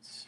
minutes.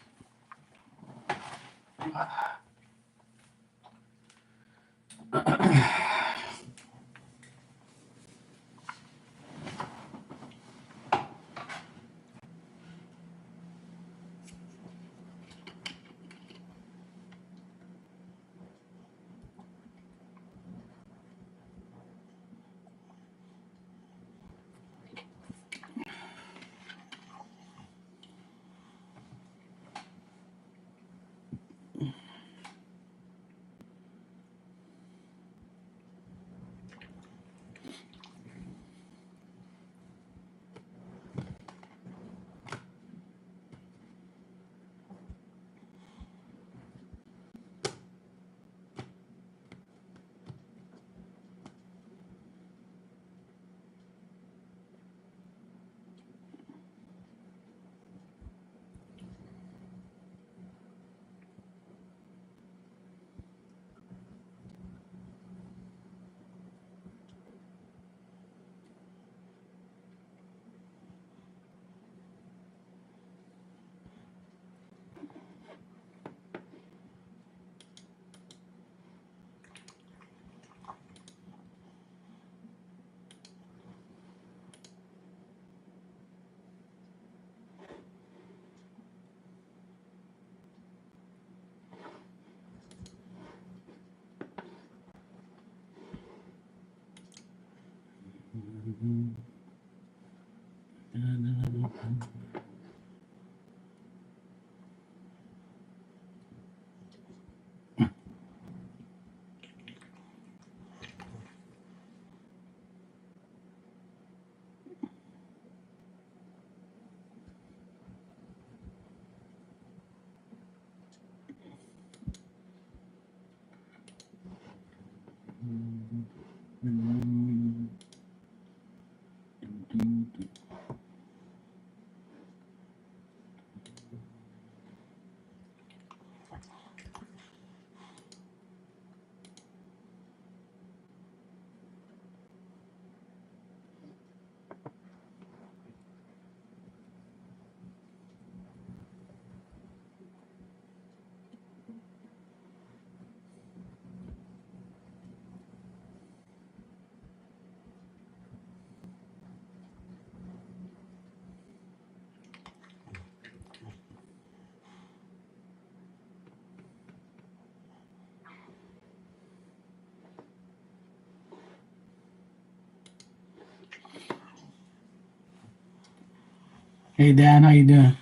Hey Dan, how you doing?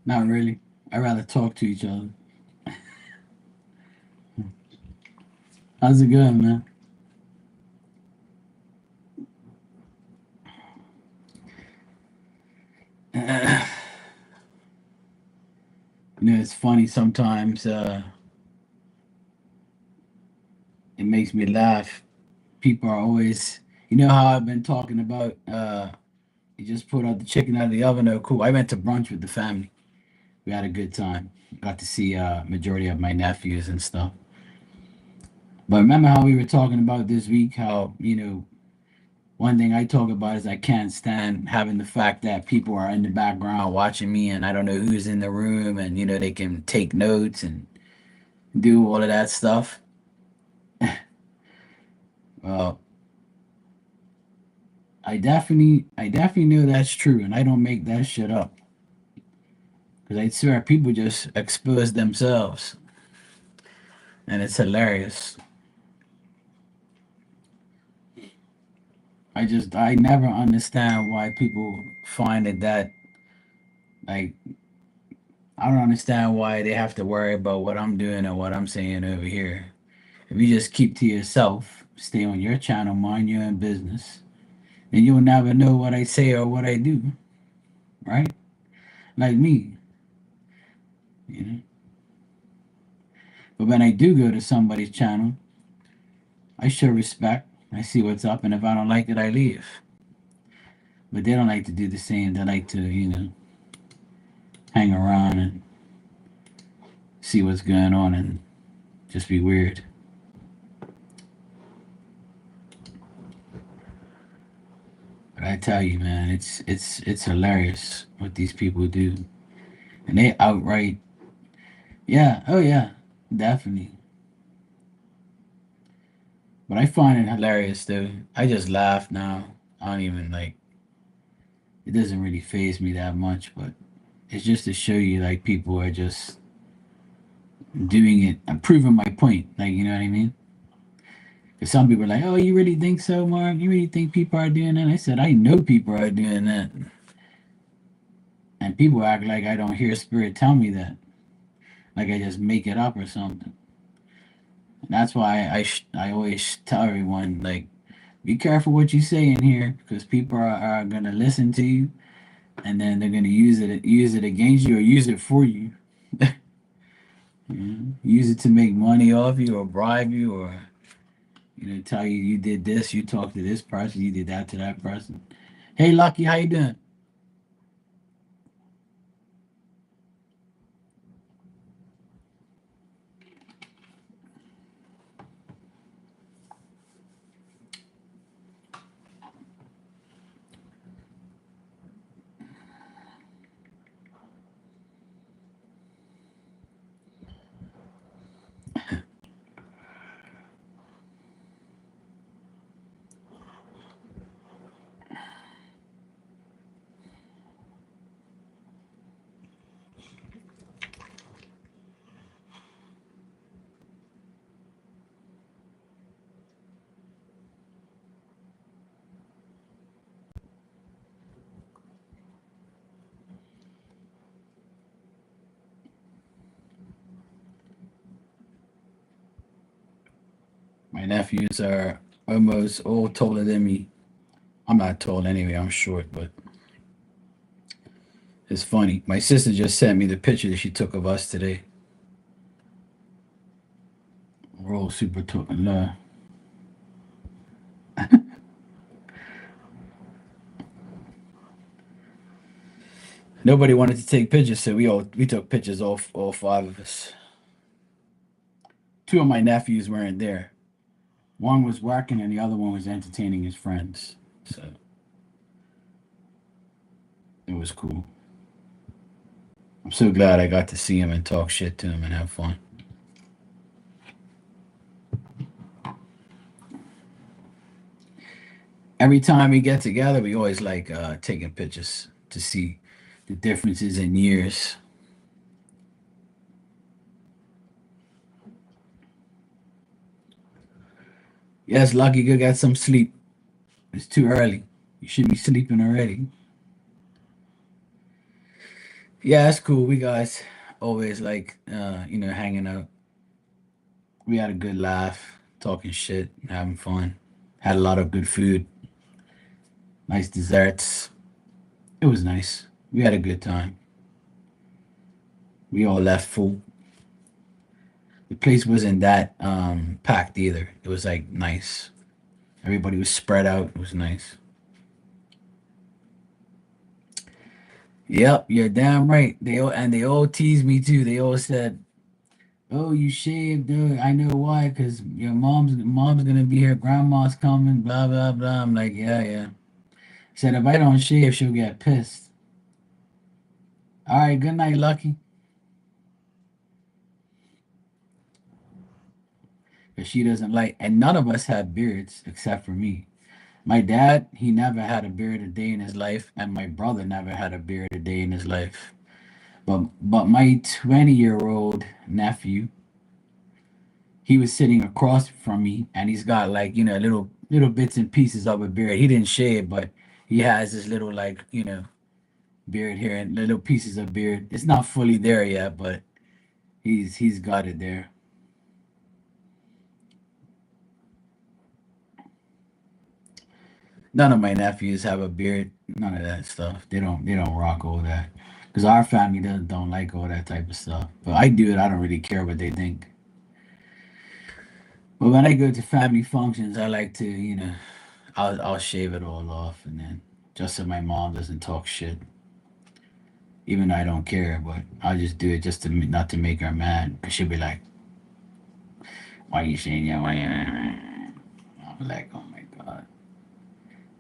Not really. I'd rather talk to each other. How's it going, man? It's funny sometimes. It makes me laugh. People are always, how I've been talking about. You just put out the chicken out of the oven. Oh, cool. I went to brunch with the family. We had a good time. Got to see majority of my nephews and stuff. But remember how we were talking about this week? How one thing I talk about is I can't stand having the fact that people are in the background watching me, and I don't know who's in the room, and they can take notes and do all of that stuff. Well, I definitely know that's true, and I don't make that shit up because I swear people just expose themselves, and it's hilarious. I never understand why people find it that like I don't understand why they have to worry about what I'm doing or what I'm saying over here. If you just keep to yourself, stay on your channel, mind your own business, then you'll never know what I say or what I do, right? Like me, you know. But when I do go to somebody's channel, I show respect. I see what's up, and if I don't like it, I leave. But they don't like to do the same. They like to, hang around and see what's going on and just be weird. But I tell you, man, it's hilarious what these people do. and they outright, yeah, oh yeah, definitely. But I find it hilarious though. I just laugh now. I don't even like. It doesn't really phase me that much, but it's just to show you like people are just doing it. I'm proving my point. Like you know what I mean? Because some people are like, "Oh, you really think so, Mark? You really think people are doing that?" And I said, "I know people are doing that, and people act like I don't hear spirit tell me that, like I just make it up or something." And that's why I always tell everyone like, be careful what you say in here because people are gonna listen to you and then they're gonna use it against you or use it for you. Use it to make money off you or bribe you or tell you you did this, you talked to this person, you did that to that person. Hey, Lucky, how you doing? My nephews are almost all taller than me. I'm not tall anyway, I'm short, but it's funny. My sister just sent me the picture that she took of us today. We're all super tall. No. Nobody wanted to take pictures, so we took pictures, all five of us. Two of my nephews weren't there. One was working and the other one was entertaining his friends. So it was cool. I'm so glad I got to see him and talk shit to him and have fun. Every time we get together, we always like taking pictures to see the differences in years. Yes, Lucky, go get some sleep. It's too early. You should be sleeping already. Yeah, that's cool. We guys always like hanging out. We had a good laugh, talking shit, having fun. Had a lot of good food, nice desserts. It was nice. We had a good time. We all left full. The place wasn't that packed either. It was like nice. Everybody was spread out. It was nice. Yep, you're damn right. They all teased me too. They all said, "Oh, you shaved, dude. I know why, cause your mom's gonna be here. Grandma's coming. Blah blah blah." I'm like, yeah, yeah. Said if I don't shave, she'll get pissed. All right, good night, Lucky. Cause she doesn't like, and none of us have beards except for me. My dad, he never had a beard a day in his life, and my brother never had a beard a day in his life. But my 20-year-old nephew, he was sitting across from me, and he's got like little bits and pieces of a beard. He didn't shave, but he has this little like beard here and little pieces of beard. It's not fully there yet, but he's got it there. None of my nephews have a beard. None of that stuff. They don't rock all that. Because our family doesn't don't like all that type of stuff. But I do it. I don't really care what they think. But when I go to family functions, I like to I'll shave it all off and then just so my mom doesn't talk shit. Even though I don't care, but I'll just do it just to not to make her mad. Cause she'll be like, "Why are you saying that? Why?" I'm like, "Oh my god."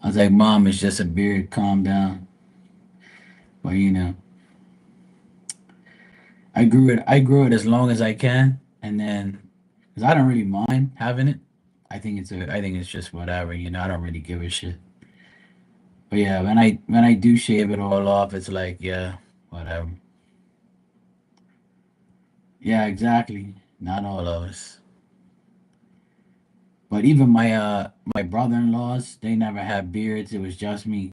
I was like, "Mom, it's just a beard. Calm down." But I grew it as long as I can, and then because I don't really mind having it. I think it's just whatever, I don't really give a shit. But yeah, when I do shave it all off, it's like, yeah, whatever. Yeah, exactly. Not all of us. But even my brother-in-laws, they never had beards. It was just me.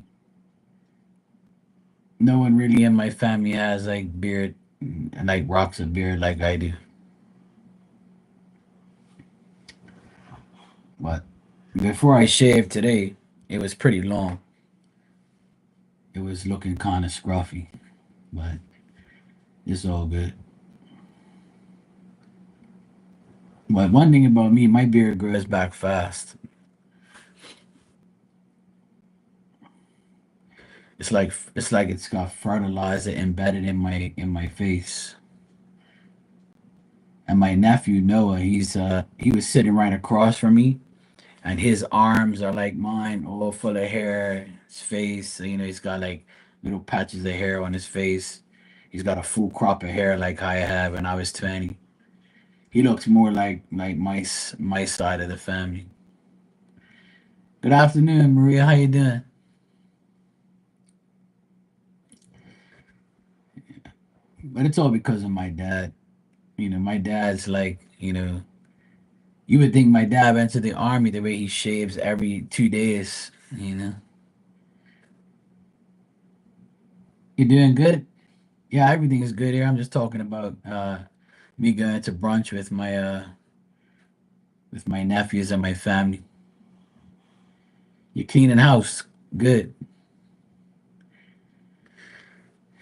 No one really in my family has like beard and like rocks a beard like I do. But before I shaved today, it was pretty long. It was looking kind of scruffy, but it's all good. But one thing about me, my beard grows back fast. It's like it's got fertilizer embedded in my face. And my nephew Noah, he was sitting right across from me, and his arms are like mine, all full of hair. His face, he's got like little patches of hair on his face. He's got a full crop of hair like I have when I was 20. He looks more like my side of the family. Good afternoon, Maria. How you doing? But it's all because of my dad. My dad's like, you would think my dad went to the army the way he shaves every 2 days. You doing good? Yeah, everything is good here. I'm just talking about me going to brunch with my nephews and my family. You cleaning house? Good.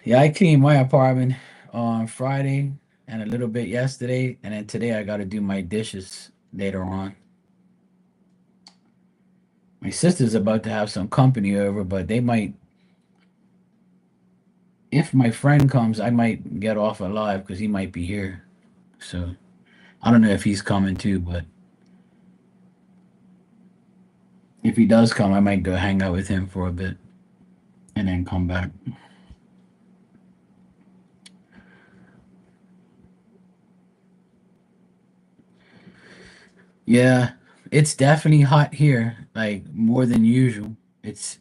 Yeah, I cleaned my apartment on Friday and a little bit yesterday, and then today I got to do my dishes later on. My sister's about to have some company over, but they might. If my friend comes, I might get off alive because he might be here. So I don't know if he's coming too, but if he does come, I might go hang out with him for a bit and then come back. Yeah, it's definitely hot here, like more than usual. It's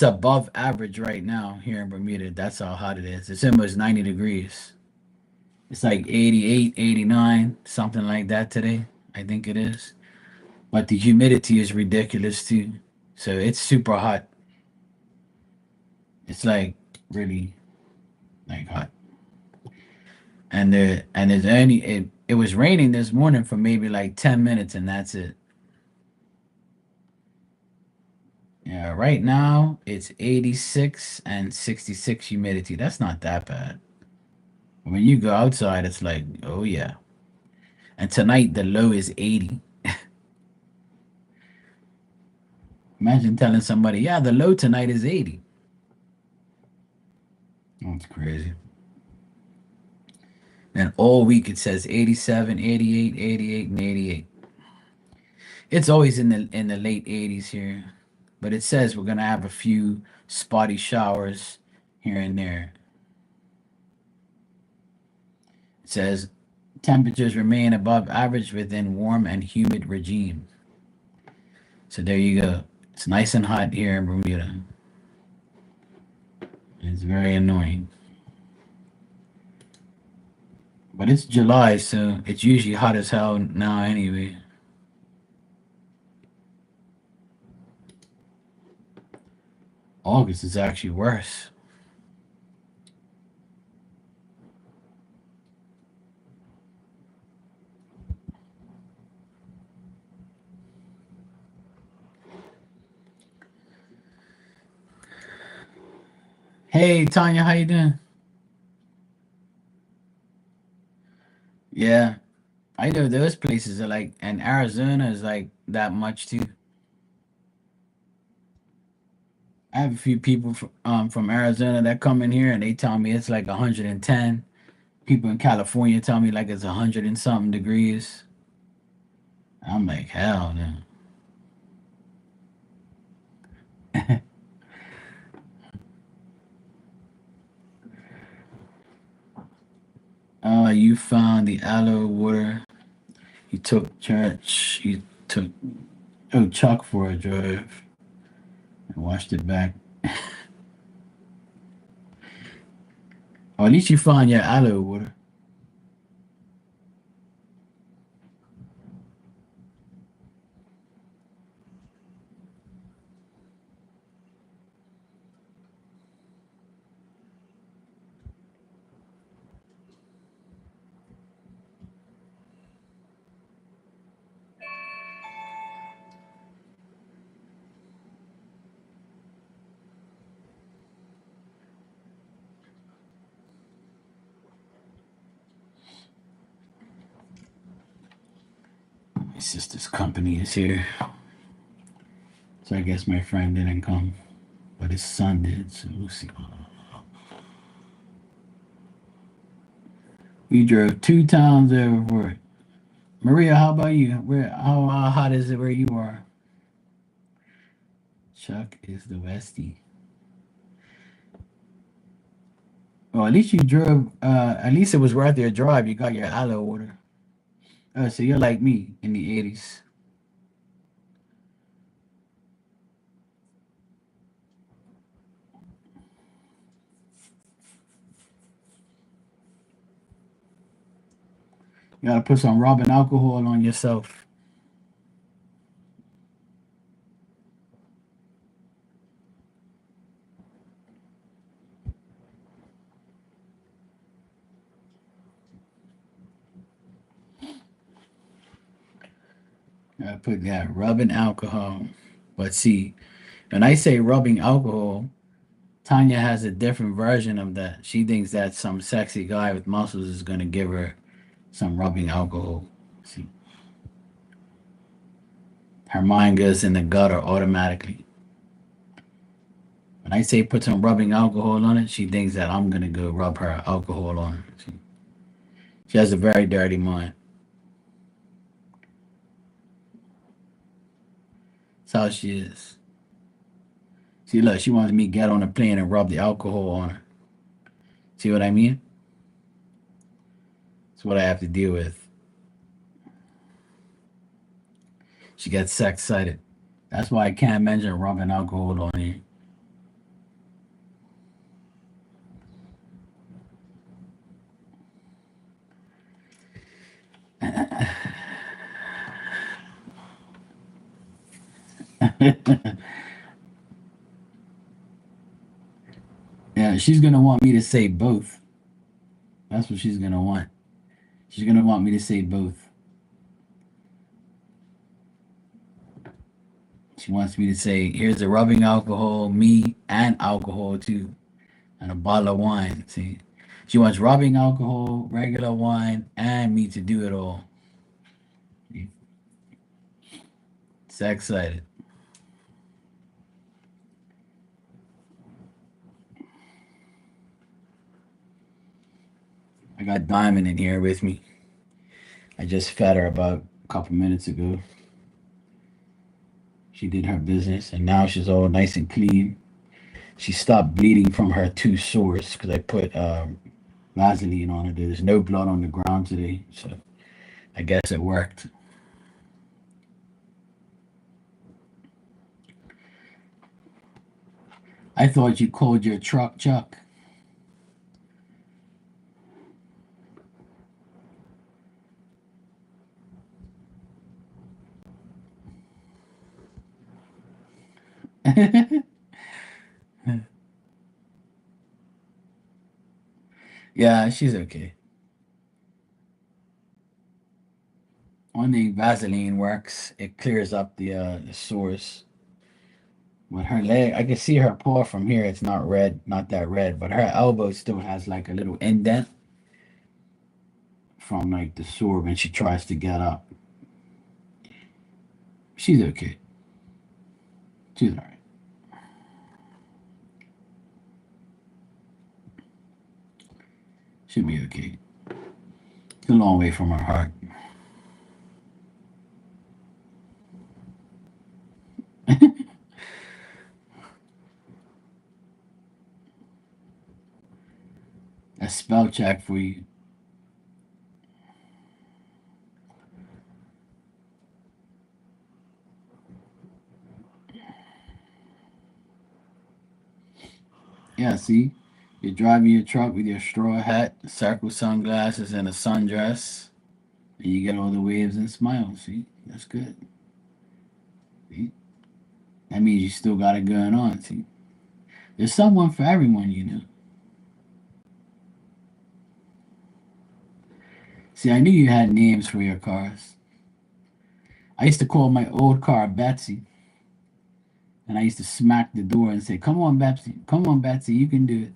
above average right now here in Bermuda. That's how hot it is. It's almost 90 degrees. It's like 88, 89, something like that today. I think it is. But the humidity is ridiculous too. So it's super hot. It's like really like hot. And there's only it was raining this morning for maybe like 10 minutes and that's it. Yeah, right now it's 86 and 66 humidity. That's not that bad. When you go outside, it's like, oh yeah. And tonight the low is 80. Imagine telling somebody, yeah, the low tonight is 80. That's crazy. And all week it says 87, 88, 88, and 88. It's always in the late 80s here. But it says we're gonna have a few spotty showers here and there. It says temperatures remain above average within warm and humid regime. So there you go. It's nice and hot here in Bermuda. It's very annoying. But it's July, so it's usually hot as hell now anyway. August is actually worse. Hey Tanya, how you doing? Yeah, I know those places are like, and Arizona is like that much too. I have a few people from Arizona that come in here and they tell me it's like 110. People in California tell me like it's 100 and something degrees. I'm like, hell no. you found the aloe water. You took church. You took Chuck for a drive and washed it back. Or at least you found your aloe water. My sister's company is here, so I guess my friend didn't come, but his son did. So we'll see. We drove 2 times over for it. Maria, how about you? Where? How hot is it where you are? Chuck is the Westie. Well, at least you drove. At least it was worth your drive. You got your aloe water. Oh, so you're like me in the '80s. You gotta put some rubbing alcohol on yourself. You gotta put that rubbing alcohol. But see, when I say rubbing alcohol, Tanya has a different version of that. She thinks that some sexy guy with muscles is gonna give her some rubbing alcohol. See, her mind goes in the gutter automatically. When I say put some rubbing alcohol on it, she thinks that I'm gonna go rub her alcohol on her. She has a very dirty mind. That's how she is. See, look, she wants me to get on a plane and rub the alcohol on her. See what I mean? It's what I have to deal with. She gets sex excited. That's why I can't mention rubbing alcohol on you. Yeah, she's gonna want me to say both. That's what she's gonna want. She's gonna want me to say both. She wants me to say, "Here's the rubbing alcohol, me, and alcohol too, and a bottle of wine." See, she wants rubbing alcohol, regular wine, and me to do it all. Sex excited. I got Diamond in here with me. I just fed her about a couple minutes ago. She did her business, and now she's all nice and clean. She stopped bleeding from her 2 sores because I put Vaseline on her. There's no blood on the ground today, so I guess it worked. I thought you called your truck Chuck. Yeah, she's okay. Only Vaseline works. It clears up the sores. With her leg, I can see her paw from here. It's not red, not that red, but her elbow still has like a little indent from like the sore when she tries to get up. She's okay. She's all right. She'll be okay. It's a long way from her heart. A spell check for you. Yeah, see, you're driving your truck with your straw hat, circle sunglasses, and a sundress, and you get all the waves and smiles. See, that's good. See, that means you still got it going on. See, there's someone for everyone, you know. See, I knew you had names for your cars. I used to call my old car Betsy, and I used to smack the door and say, "Come on, Betsy. Come on, Betsy. You can do it."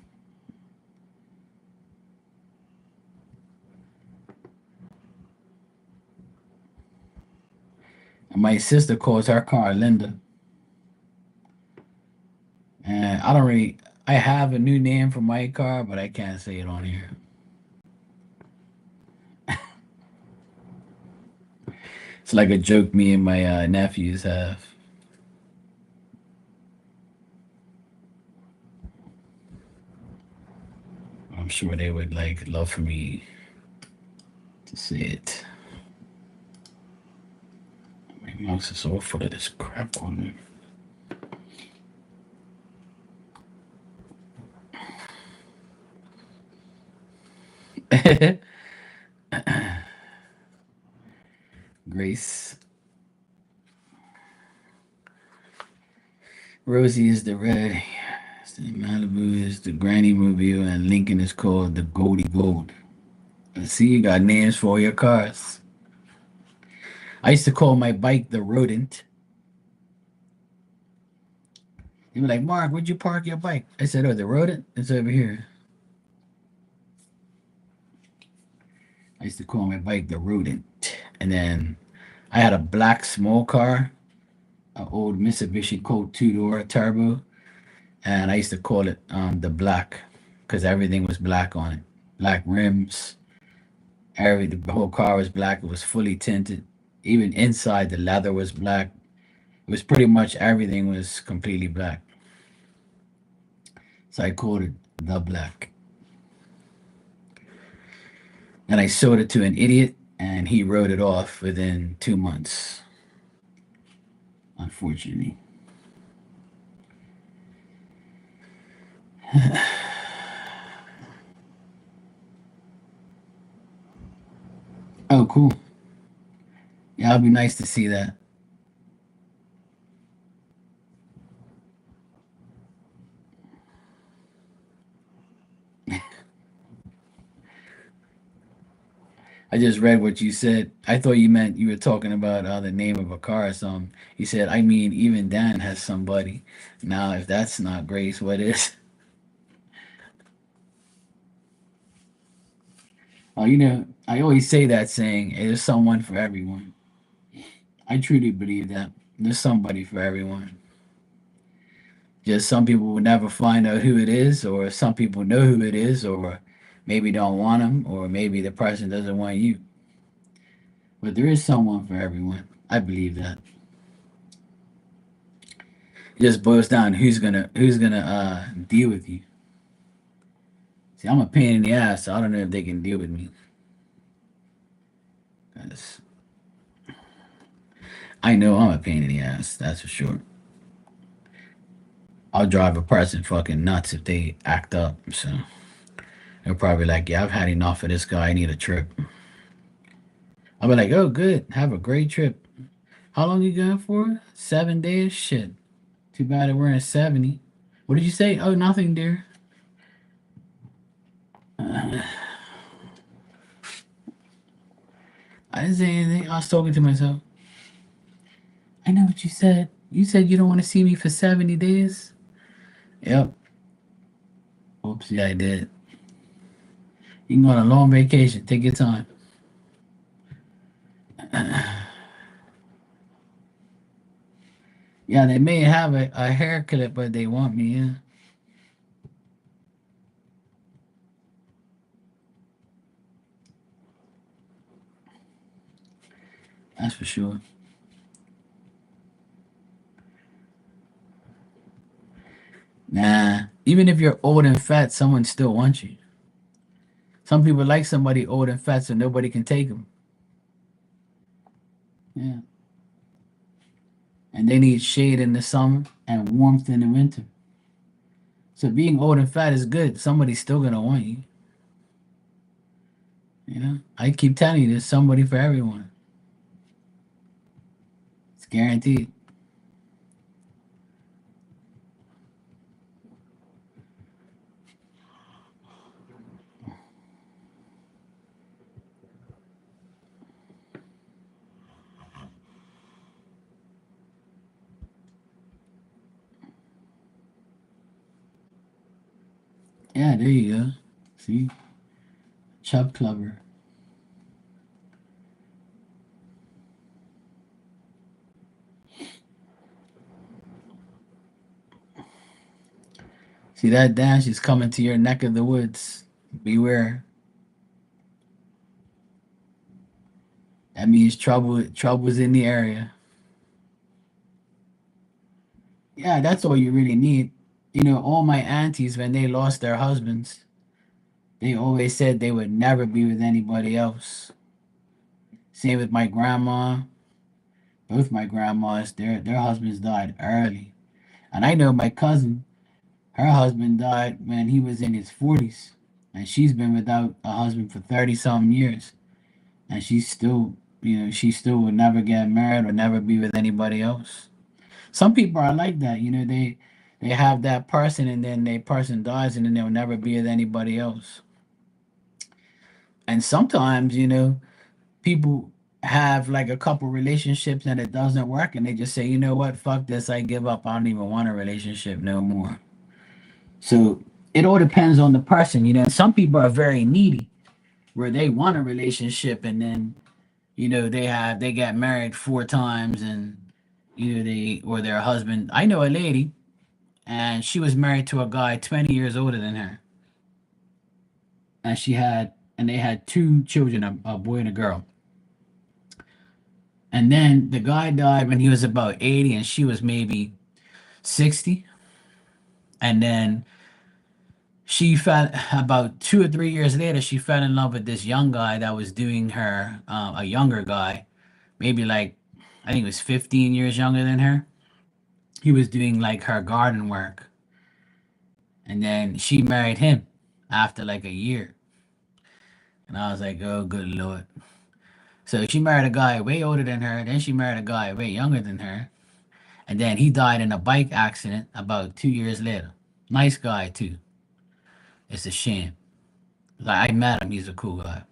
And my sister calls her car Linda. And I don't really, I have a new name for my car, but I can't say it on here. It's like a joke me and my nephews have. I'm sure they would like love for me to say it. My mouse is all full of this crap on it. Grace. Rosie is the red. Malibu is the Granny Mobile, and Lincoln is called the Goldie Gold. See, you got names for all your cars. I used to call my bike the Rodent. They were like, "Mark, where'd you park your bike?" I said, "Oh, the Rodent? It's over here." I used to call my bike the Rodent. And then I had a black small car, an old Mitsubishi Colt two-door turbo, and I used to call it the Black because everything was black on it. Black rims, the whole car was black. It was fully tinted. Even inside, the leather was black. It was pretty much everything was completely black. So I called it the Black. And I sold it to an idiot, and he wrote it off within 2 months, unfortunately. Oh, cool. Yeah, it'd be nice to see that. I just read what you said. I thought you meant you were talking about the name of a car or something. You said, I mean, even Dan has somebody. Now, if that's not Grace, what is? Oh, I always say that saying, there's someone for everyone. I truly believe that. There's somebody for everyone. Just some people will never find out who it is, or some people know who it is, or maybe don't want them, or maybe the person doesn't want you. But there is someone for everyone. I believe that. It just boils down who's gonna deal with you. See, I'm a pain in the ass, so I don't know if they can deal with me. 'Cause I know I'm a pain in the ass, that's for sure. I'll drive a person fucking nuts if they act up. So they're probably like, yeah, I've had enough of this guy. I need a trip. I'll be like, oh, good. Have a great trip. How long you going for? 7 days? Shit. Too bad we're in 70. What did you say? Oh, nothing, dear. Uh, I didn't say anything. I was talking to myself. I know what you said. You said you don't want to see me for 70 days? Yep. Oops, yeah, I did. You can go on a long vacation. Take your time. Yeah, they may have a hair clip, but they want me. Yeah, that's for sure. Nah, even if you're old and fat, someone still wants you. Some people like somebody old and fat, so nobody can take them. Yeah, and they need shade in the summer and warmth in the winter. So being old and fat is good. Somebody's still gonna want you. You know, I keep telling you, there's somebody for everyone. It's guaranteed. Yeah, there you go. See, Chub Clubber. See that dash is coming to your neck of the woods. Beware. That means trouble. Trouble's in the area. Yeah, that's all you really need. You know, all my aunties when they lost their husbands, they always said they would never be with anybody else. Same with my grandma. Both my grandmas, their husbands died early. And I know my cousin, her husband died when he was in his 40s. And she's been without a husband for 30 something years. And she's still, she still would never get married or never be with anybody else. Some people are like that, they have that person and then their person dies and then they'll never be with anybody else. And sometimes, people have like a couple relationships and it doesn't work and they just say, you know what, fuck this, I give up. I don't even want a relationship no more. So it all depends on the person, Some people are very needy where they want a relationship and then, they get married 4 times and they or their husband. I know a lady and she was married to a guy 20 years older than her. And they had 2 children, a boy and a girl. And then the guy died when he was about 80 and she was maybe 60. And then she fell about 2 or 3 years later, she fell in love with this young guy that was doing her, a younger guy, maybe like, I think it was 15 years younger than her. He was doing like her garden work. And then she married him after like a year. And I was like, oh, good Lord. So she married a guy way older than her. Then she married a guy way younger than her. And then he died in a bike accident about 2 years later. Nice guy, too. It's a shame. Like, I met him. He's a cool guy.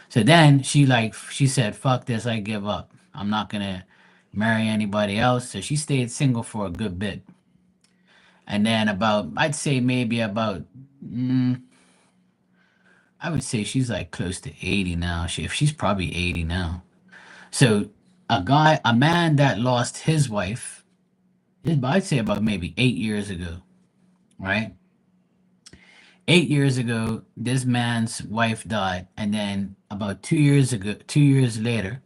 So then she said, fuck this. I give up. I'm not going to marry anybody else. So she stayed single for a good bit. And then I'd say maybe mm, I would say she's like close to 80 now. She's probably 80 now. So a man that lost his wife, I'd say about maybe 8 years ago, right? 8 years ago, this man's wife died, and then about 2 years ago, 2 years later,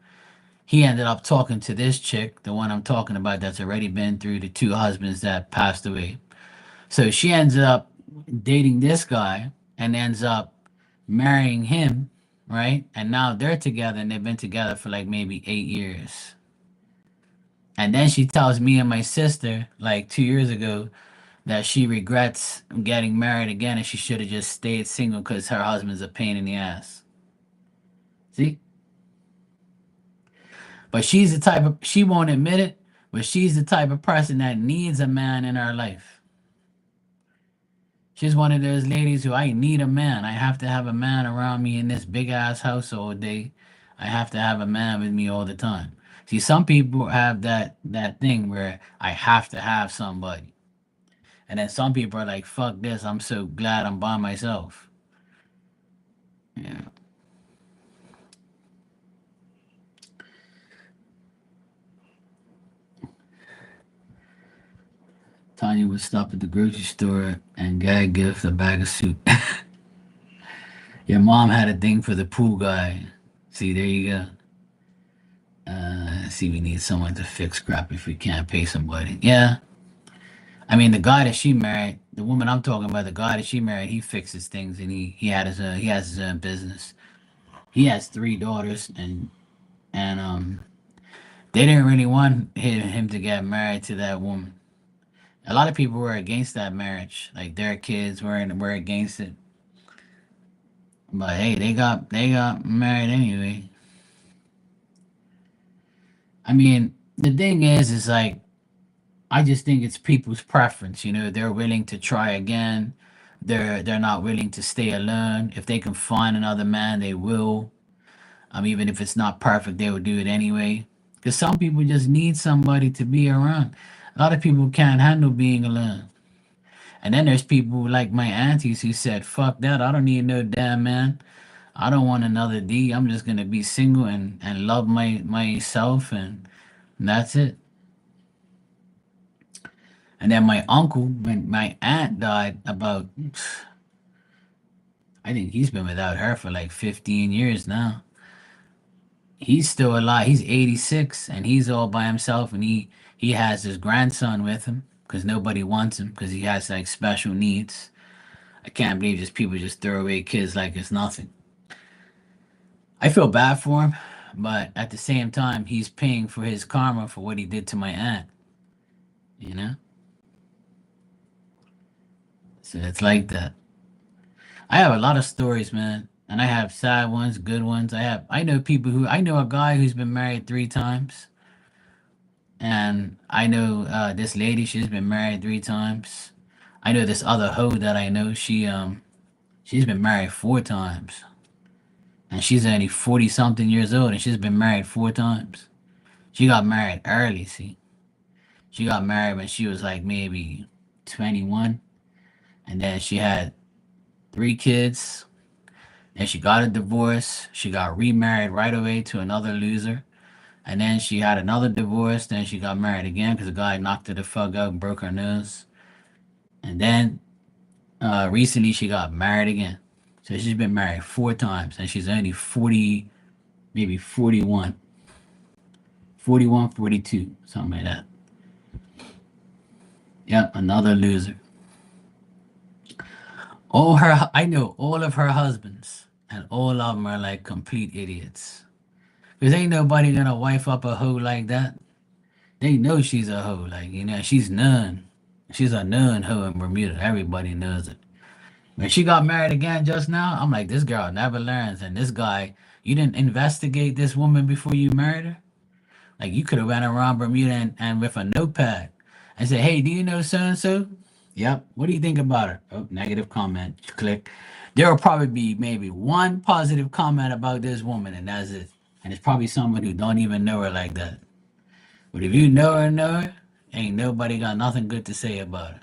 he ended up talking to this chick, the one I'm talking about, that's already been through the 2 husbands that passed away. So she ends up dating this guy and ends up marrying him, right? And now they're together, and they've been together for like maybe 8 years. And then she tells me and my sister, like 2 years ago, that she regrets getting married again and she should have just stayed single because her husband's a pain in the ass. See? But she won't admit it, but she's the type of person that needs a man in her life. She's one of those ladies who I need a man. I have to have a man around me in this big ass house all day. I have to have a man with me all the time. See, some people have that thing where I have to have somebody. And then some people are like, fuck this, I'm so glad I'm by myself. Yeah. Tanya would stop at the grocery store and get a gift a bag of soup. Your mom had a thing for the pool guy. See, there you go. See, we need someone to fix crap if we can't pay somebody. Yeah. I mean, the guy that she married, the woman I'm talking about, the guy that she married, he fixes things and he has his own business. He has 3 daughters and they didn't really want him to get married to that woman. A lot of people were against that marriage. Like their kids were against it. But hey, they got married anyway. I mean, the thing is like I just think it's people's preference. They're willing to try again. They're not willing to stay alone. If they can find another man, they will. Even if it's not perfect, they will do it anyway. Because some people just need somebody to be around. A lot of people can't handle being alone. And then there's people like my aunties who said, "Fuck that! I don't need no damn man. I don't want another D. I'm just gonna be single and love myself, and that's it." And then my uncle, when my aunt died, about I think he's been without her for like 15 years now. He's still alive. He's 86 and he's all by himself, and he has his grandson with him because nobody wants him because he has like special needs. I can't believe just people just throw away kids like it's nothing. I feel bad for him, but at the same time, he's paying for his karma for what he did to my aunt. You know, so it's like that. I have a lot of stories, man, and I have sad ones, good ones. I know a guy who's been married 3 times, and I know this lady. She's been married 3 times. I know this other hoe that I know. She's been married 4 times, and she's only 40 something years old, and she's been married 4 times. She got married early. See, she got married when she was like maybe 21, and then she had 3 kids. Then she got a divorce. She got remarried right away to another loser. And then she had another divorce. Then she got married again because the guy knocked her the fuck out and broke her nose. And then recently she got married again. So she's been married 4 times and she's only 40, maybe 41, 41, 42, something like that. Yep, another loser. I know all of her husbands, and all of them are like complete idiots. Because ain't nobody gonna wife up a hoe like that. They know she's a hoe. Like, she's none. She's a nun hoe in Bermuda. Everybody knows it. When she got married again just now, I'm like, this girl never learns. And this guy, you didn't investigate this woman before you married her? Like, you could have went around Bermuda and with a notepad and said, hey, do you know so and so? Yep. What do you think about her? Oh, negative comment. Click. There will probably be maybe one positive comment about this woman, and that's it. And it's probably someone who don't even know her like that. But if you know her, ain't nobody got nothing good to say about her.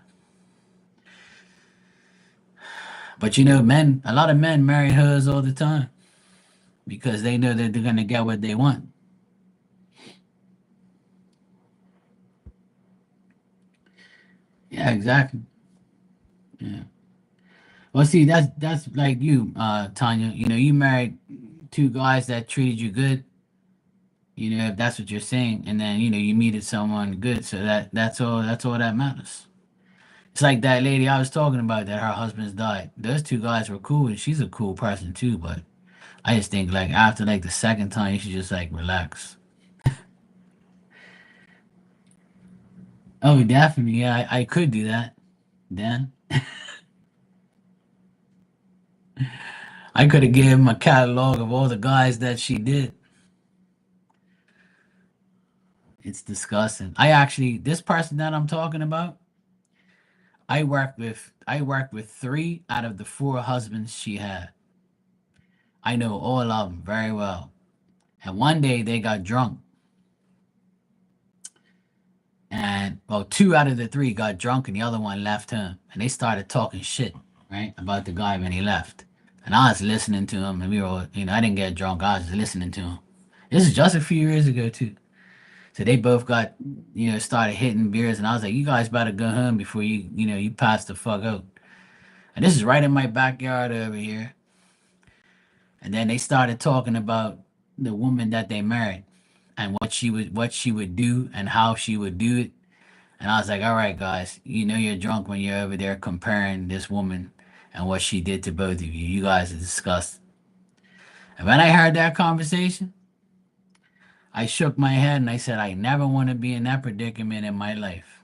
But men, a lot of men marry hers all the time because they know that they're gonna get what they want. Yeah, exactly. Yeah. Well, see, that's like you, Tanya. You married 2 guys that treated you good. If that's what you're saying, and then you meted someone good, so that's all that matters. It's like that lady I was talking about that her husband's died. Those 2 guys were cool, and she's a cool person too. But I just think like after like the second time, you should just like relax. Oh, definitely. Yeah, I could do that. Then I could have given him a catalog of all the guys that she did. It's disgusting. This person that I'm talking about, I worked with 3 out of the 4 husbands she had. I know all of them very well. And one day they got drunk, and well, 2 out of the 3 got drunk, and the other one left him, and they started talking shit, right, about the guy when he left. And I was listening to him, and we were, I didn't get drunk. I was just listening to him. This is just a few years ago too. So they both got, started hitting beers, and I was like, "You guys better go home before you pass the fuck out." And this is right in my backyard over here. And then they started talking about the woman that they married and what she would do and how she would do it. And I was like, "All right, guys, you're drunk when you're over there comparing this woman and what she did to both of you. You guys are disgusting." And when I heard that conversation, I shook my head and I said, "I never want to be in that predicament in my life."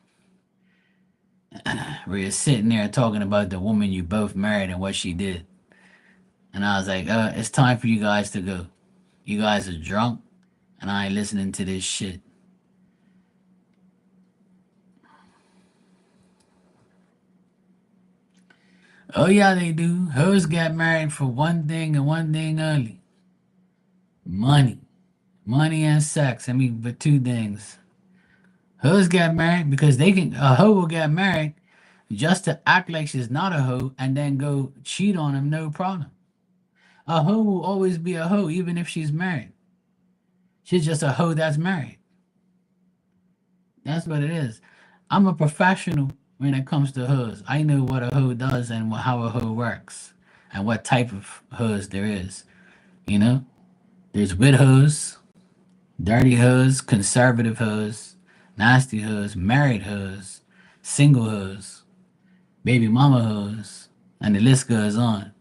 where you're sitting there talking about the woman you both married and what she did. And I was like, it's time for you guys to go. You guys are drunk, and I ain't listening to this shit. Oh, yeah, they do. Hoes get married for one thing and one thing only: money. Money and sex. I mean, but two things. Hoes get married because they can, a hoe will get married just to act like she's not a hoe and then go cheat on him, no problem. A hoe will always be a hoe, even if she's married. She's just a hoe that's married. That's what it is. I'm a professional when it comes to hoes. I know what a hoe does and how a hoe works and what type of hoes there is. You know, there's wit hoes, dirty hoes, conservative hoes, nasty hoes, married hoes, single hoes, baby mama hoes, and the list goes on.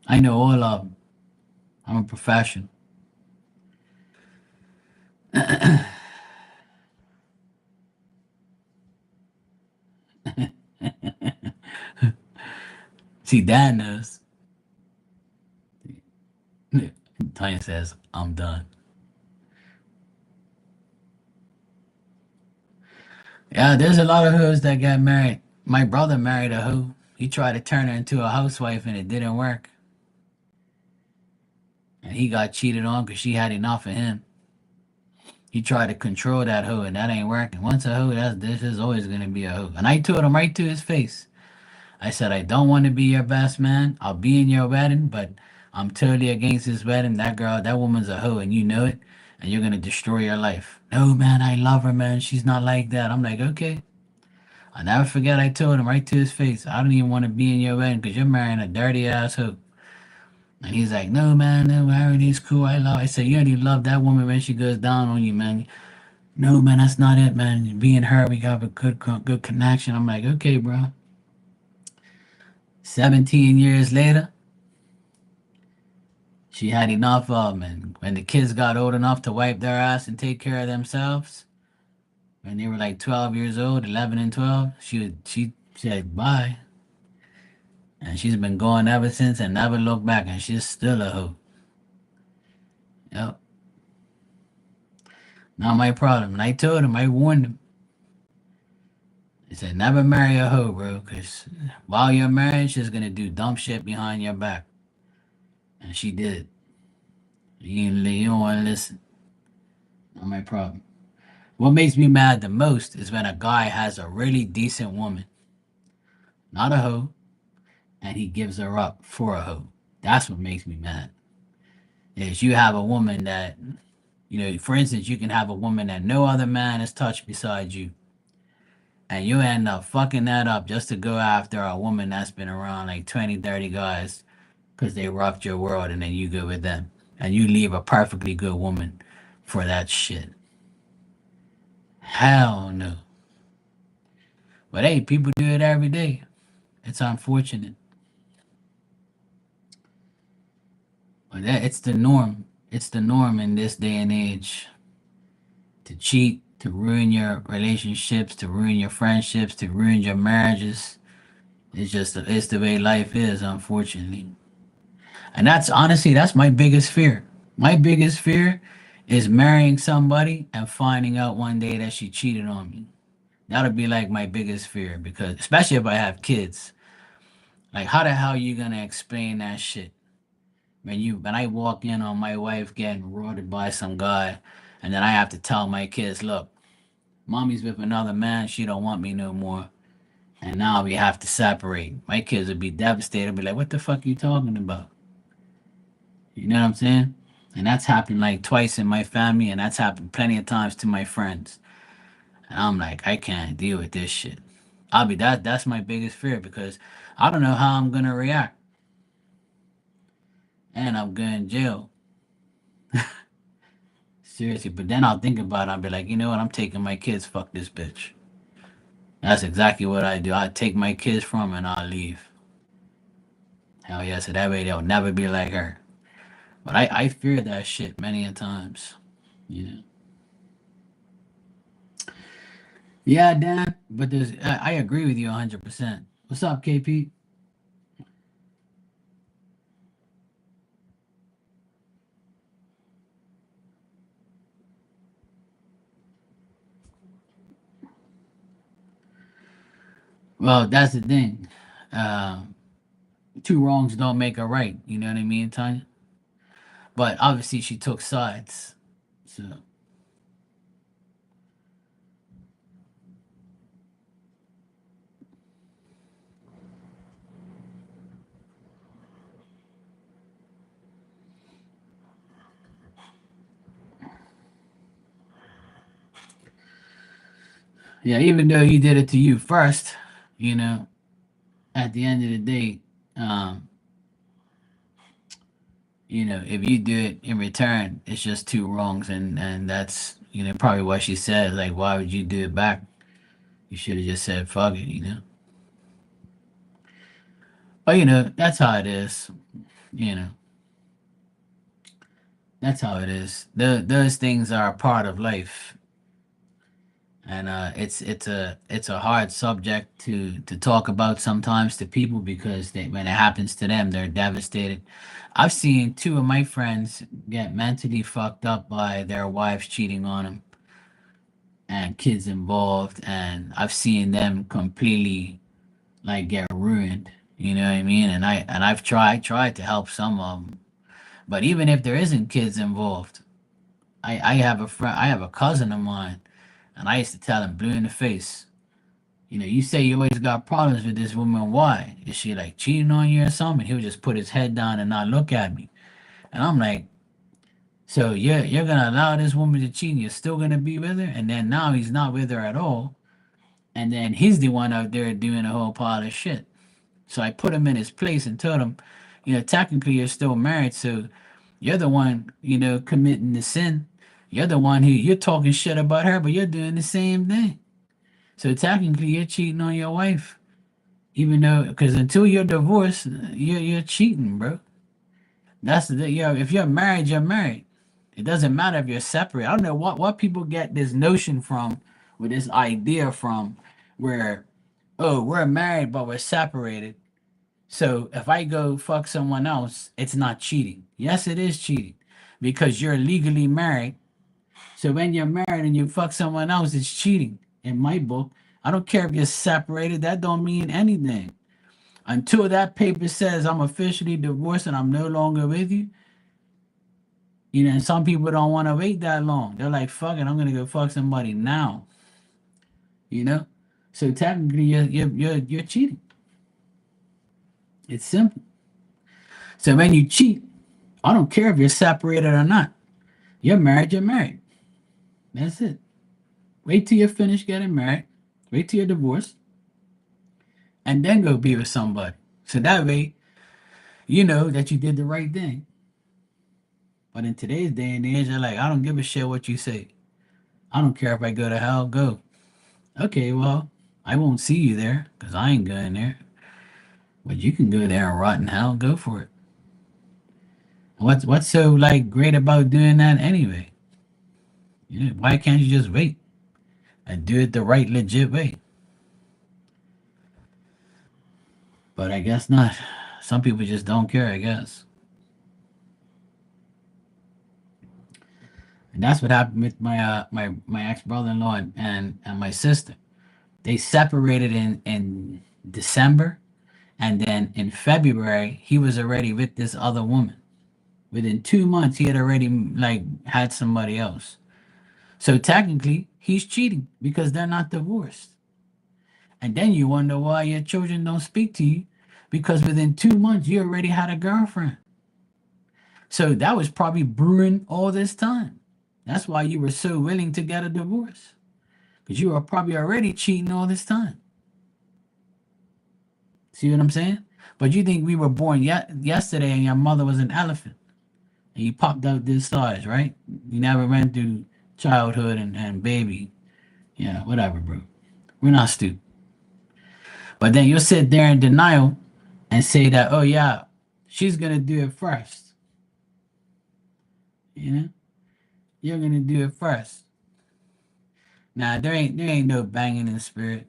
I know all of them. I'm a professional. See, Dad knows. Tanya says, I'm done. Yeah, there's a lot of hoes that got married. My brother married a hoe. He tried to turn her into a housewife and it didn't work. And he got cheated on because she had enough of him. He tried to control that hoe and that ain't working. Once a hoe, this is always gonna be a hoe. And I told him right to his face. I said, I don't want to be your best man. I'll be in your wedding, but I'm totally against this wedding. That girl, that woman's a hoe and you know it. And you're gonna destroy your life. No man, I love her, man. She's not like that. I'm like, okay. I never forget I told him right to his face, I don't even want to be in your wedding because you're marrying a dirty ass hoe. And he's like, no, man, no, everything's cool. I said, you already love that woman when she goes down on you, man. No, man, that's not it, man. Me and her, we got a good connection. I'm like, okay, bro. 17 years later, she had enough of him. And when the kids got old enough to wipe their ass and take care of themselves, when they were like 12 years old, 11 and 12, she said bye. And she's been going ever since and never looked back, and she's still a hoe. Yep. Not my problem. And I told him, I warned him. I said, never marry a hoe, bro, because while you're married, she's going to do dumb shit behind your back. And she did. You don't want to listen. Not my problem. What makes me mad the most is when a guy has a really decent woman, not a hoe, and he gives her up for a hoe. That's what makes me mad. Is you have a woman that, for instance, you can have a woman that no other man has touched besides you. And you end up fucking that up just to go after a woman that's been around like 20, 30 guys because they rocked your world and then you go with them. And you leave a perfectly good woman for that shit. Hell no. But hey, people do it every day. It's unfortunate. But it's the norm. It's the norm in this day and age to cheat, to ruin your relationships, to ruin your friendships, to ruin your marriages. It's the way life is, unfortunately. And that's honestly, that's my biggest fear. My biggest fear is marrying somebody and finding out one day that she cheated on me. That'll be like my biggest fear because, especially if I have kids, like how the hell you gonna explain that shit when I walk in on my wife getting roided by some guy, and then I have to tell my kids, look, mommy's with another man, she don't want me no more, and now we have to separate. My kids would be devastated, be like, what the fuck are you talking about? You know what I'm saying? And that's happened like twice in my family, and that's happened plenty of times to my friends. And I'm like, I can't deal with this shit. That's my biggest fear because I don't know how I'm gonna react. And I'm going to jail. Seriously, but then I'll think about it, I'll be like, you know what, I'm taking my kids, fuck this bitch. That's exactly what I do. I take my kids from her and I'll leave. Hell yeah, so that way they'll never be like her. But I fear that shit many a times. You know. Yeah, Dan, but I agree with you 100%. What's up, KP? Well, that's the thing. Um, Two wrongs don't make a right. You know what I mean, Tanya? But obviously, she took sides. So yeah, even though he did it to you first, you know, at the end of the day, um, if you do it in return, it's just two wrongs, and that's probably what she said. Like, why would you do it back? You should have just said fuck it. But that's how it is. You know, that's how it is. Those things are a part of life, and it's a hard subject to talk about sometimes to people because when it happens to them, they're devastated. I've seen two of my friends get mentally fucked up by their wives cheating on them and kids involved, and I've seen them completely like get ruined. You know what I mean? And I've tried to help some of them, but even if there isn't kids involved, I have a friend, I have a cousin of mine, and I used to tell him blue in the face. You say you always got problems with this woman. Why? Is she like cheating on you or something? He'll just put his head down and not look at me. And I'm like, so you're gonna allow this woman to cheat and you're still gonna be with her? And then now he's not with her at all. And then he's the one out there doing a whole pile of shit. So I put him in his place and told him, technically you're still married, so you're the one, committing the sin. You're the one who you're talking shit about her, but you're doing the same thing. So technically you're cheating on your wife, even though because until you're divorced, you're cheating, bro. That's the if you're married, you're married. It doesn't matter if you're separate. I don't know what people get this notion from, with this idea from, where oh we're married but we're separated. So if I go fuck someone else, it's not cheating. Yes, it is cheating because you're legally married. So when you're married and you fuck someone else, it's cheating. In my book, I don't care if you're separated. That don't mean anything until that paper says I'm officially divorced and I'm no longer with you. And some people don't want to wait that long. They're like, fuck it, I'm gonna go fuck somebody now. You know. So technically, you're cheating. It's simple. So when you cheat, I don't care if you're separated or not. You're married, you're married. That's it. Wait till you're finished getting married. Wait till you're divorced. And then go be with somebody. So that way, you know that you did the right thing. But in today's day and age, they're like, I don't give a shit what you say. I don't care if I go to hell, go. Okay, well, I won't see you there because I ain't going there. But you can go there and rot in hell, go for it. What's so like great about doing that anyway? Why can't you just wait and do it the right legit way? But I guess not. Some people just don't care, I guess. And that's what happened with my ex brother in law and my sister. They separated in December, and then in February he was already with this other woman. Within 2 months, he had already like had somebody else. So technically, he's cheating because they're not divorced. And then you wonder why your children don't speak to you because within 2 months you already had a girlfriend. So that was probably brewing all this time. That's why you were so willing to get a divorce because you were probably already cheating all this time. See what I'm saying? But you think we were born yesterday and your mother was an elephant and you popped out this size, right? You never went through childhood and baby. Yeah, whatever, bro. We're not stupid. But then you'll sit there in denial and say that, oh, yeah, she's going to do it first. You know? You're going to do it first. Nah, there ain't no banging in spirit.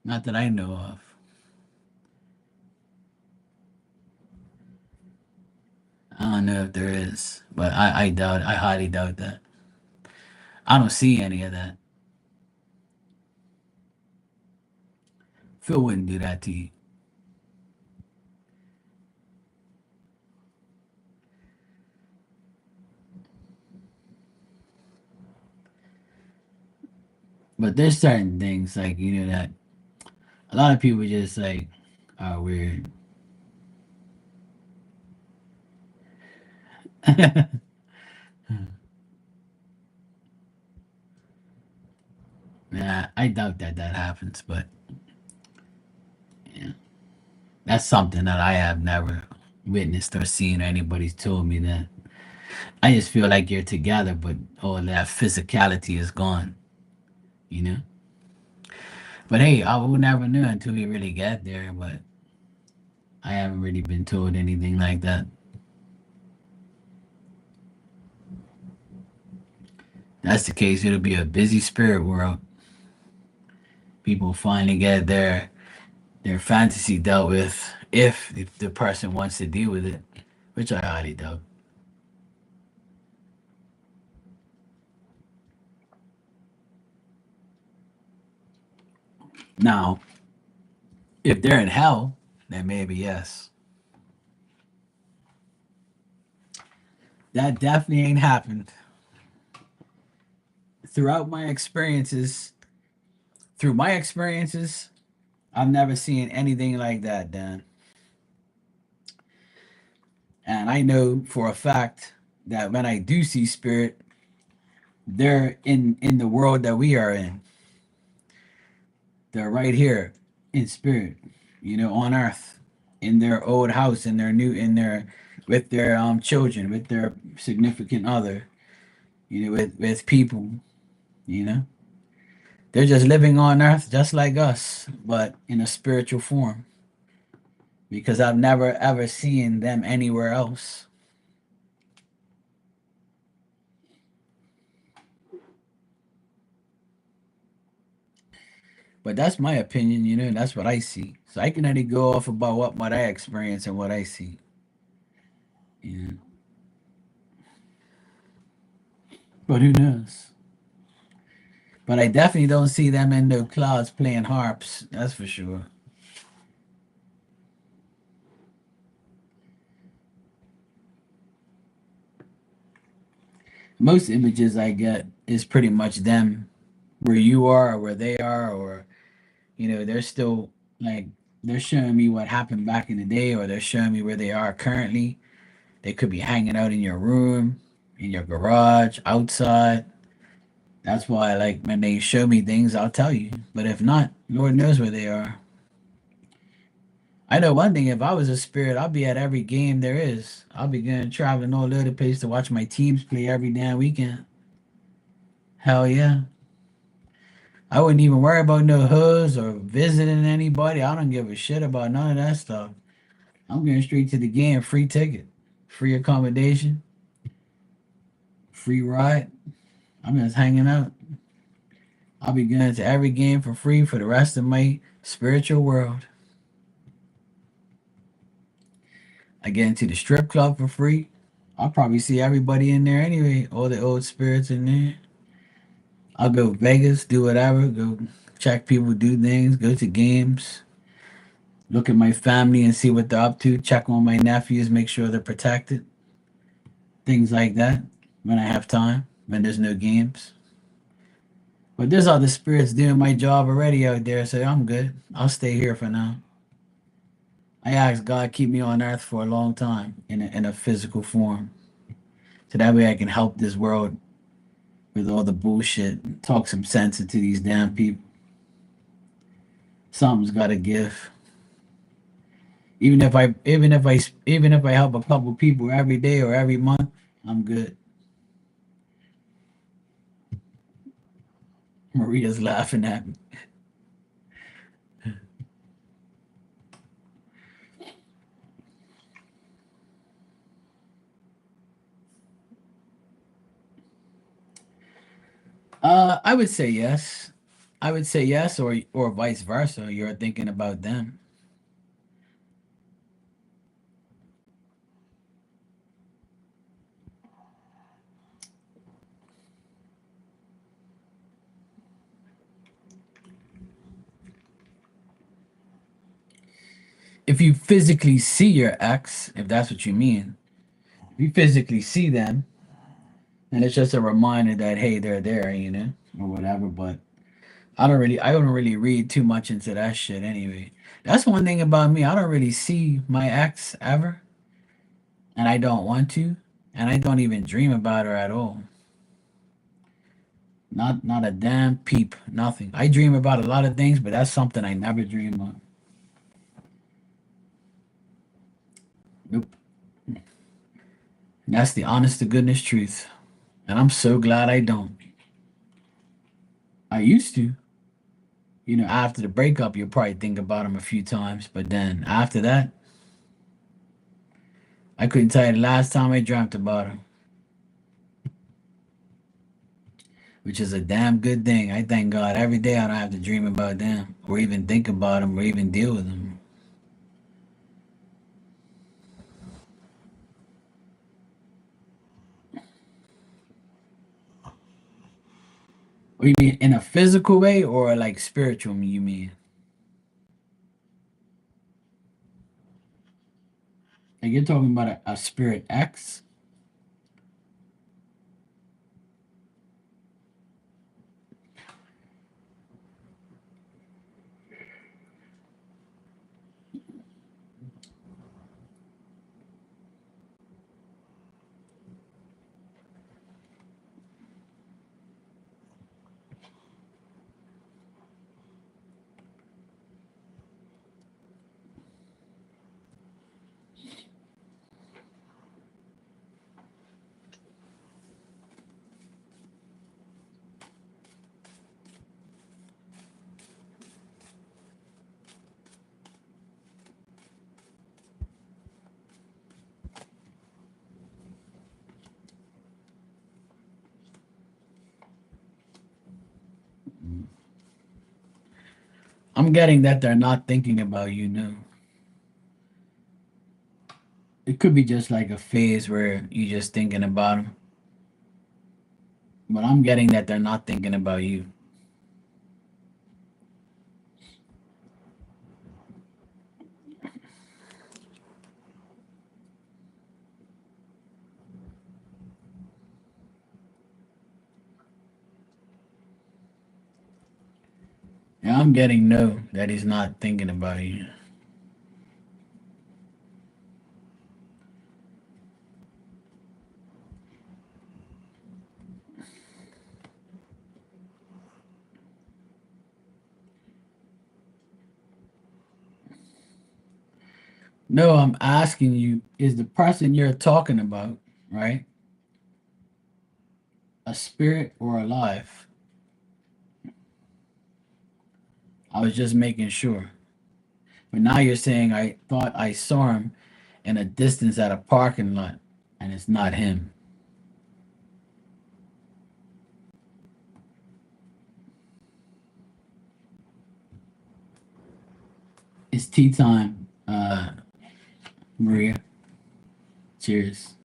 Not that I know of. I don't know if there is, but I doubt. I highly doubt that. I don't see any of that. Phil wouldn't do that to you. But there's certain things like that a lot of people just like are weird. Nah, I doubt that that happens, but yeah, that's something that I have never witnessed or seen or anybody's told me that. I just feel like you're together, but all that physicality is gone, you know? But hey, I will never know until we really get there, but I haven't really been told anything like that. That's the case, it'll be a busy spirit world. People finally get their fantasy dealt with if the person wants to deal with it, which I highly doubt. Now, if they're in hell, then maybe yes. That definitely ain't happened. Throughout my experiences, through my experiences, I've never seen anything like that, Dan. And I know for a fact that when I do see spirit, they're in the world that we are in. They're right here in spirit, on earth, in their old house, in their with their children, with their significant other, with people, you know. They're just living on earth just like us, but in a spiritual form. Because I've never ever seen them anywhere else. But that's my opinion, that's what I see. So I can only go off about what I experience and what I see. Yeah. But who knows? But I definitely don't see them in the clouds playing harps. That's for sure. Most images I get is pretty much them where you are or where they are, or they're still like they're showing me what happened back in the day, or they're showing me where they are currently. They could be hanging out in your room, in your garage, outside. That's why, like, when they show me things, I'll tell you. But if not, Lord knows where they are. I know one thing: if I was a spirit, I'll be at every game there is. I'll be going traveling all over the place to watch my teams play every damn weekend. Hell yeah! I wouldn't even worry about no hoods or visiting anybody. I don't give a shit about none of that stuff. I'm going straight to the game, free ticket, free accommodation, free ride. I'm just hanging out. I'll be going to every game for free for the rest of my spiritual world. I get into the strip club for free. I'll probably see everybody in there anyway, all the old spirits in there. I'll go Vegas, do whatever, go check people do things, go to games, look at my family and see what they're up to, check on my nephews, make sure they're protected, things like that when I have time, when there's no games. But there's other spirits doing my job already out there, so I'm good. I'll stay here for now. I asked God keep me on earth for a long time in a physical form, so that way I can help this world with all the bullshit and talk some sense into these damn people. Something's got to give. Even if I help a couple people every day or every month, I'm good. Maria's laughing at me. I would say yes. I would say yes, or vice versa. You're thinking about them. If you physically see your ex, if that's what you mean, if you physically see them, and it's just a reminder that hey, they're there, or whatever. But I don't really read too much into that shit anyway. That's one thing about me. I don't really see my ex ever, and I don't want to, and I don't even dream about her at all. Not a damn peep, nothing. I dream about a lot of things, but that's something I never dream of. Nope. That's the honest to goodness truth. And I'm so glad I don't. I used to. After the breakup, you'll probably think about him a few times, but then after that, I couldn't tell you the last time I dreamt about him, which is a damn good thing. I thank God every day I don't have to dream about them, or even think about them, or even deal with them. What do you mean, in a physical way, or like spiritual? You mean like you're talking about a spirit X? I'm getting that they're not thinking about you now. It could be just like a phase where you're just thinking about them, but I'm getting that they're not thinking about you. Yeah, I'm getting no that he's not thinking about you. No, I'm asking you, is the person you're talking about, right, a spirit or alive? I was just making sure. But now you're saying I thought I saw him in a distance at a parking lot, and it's not him. It's tea time, Maria. Cheers.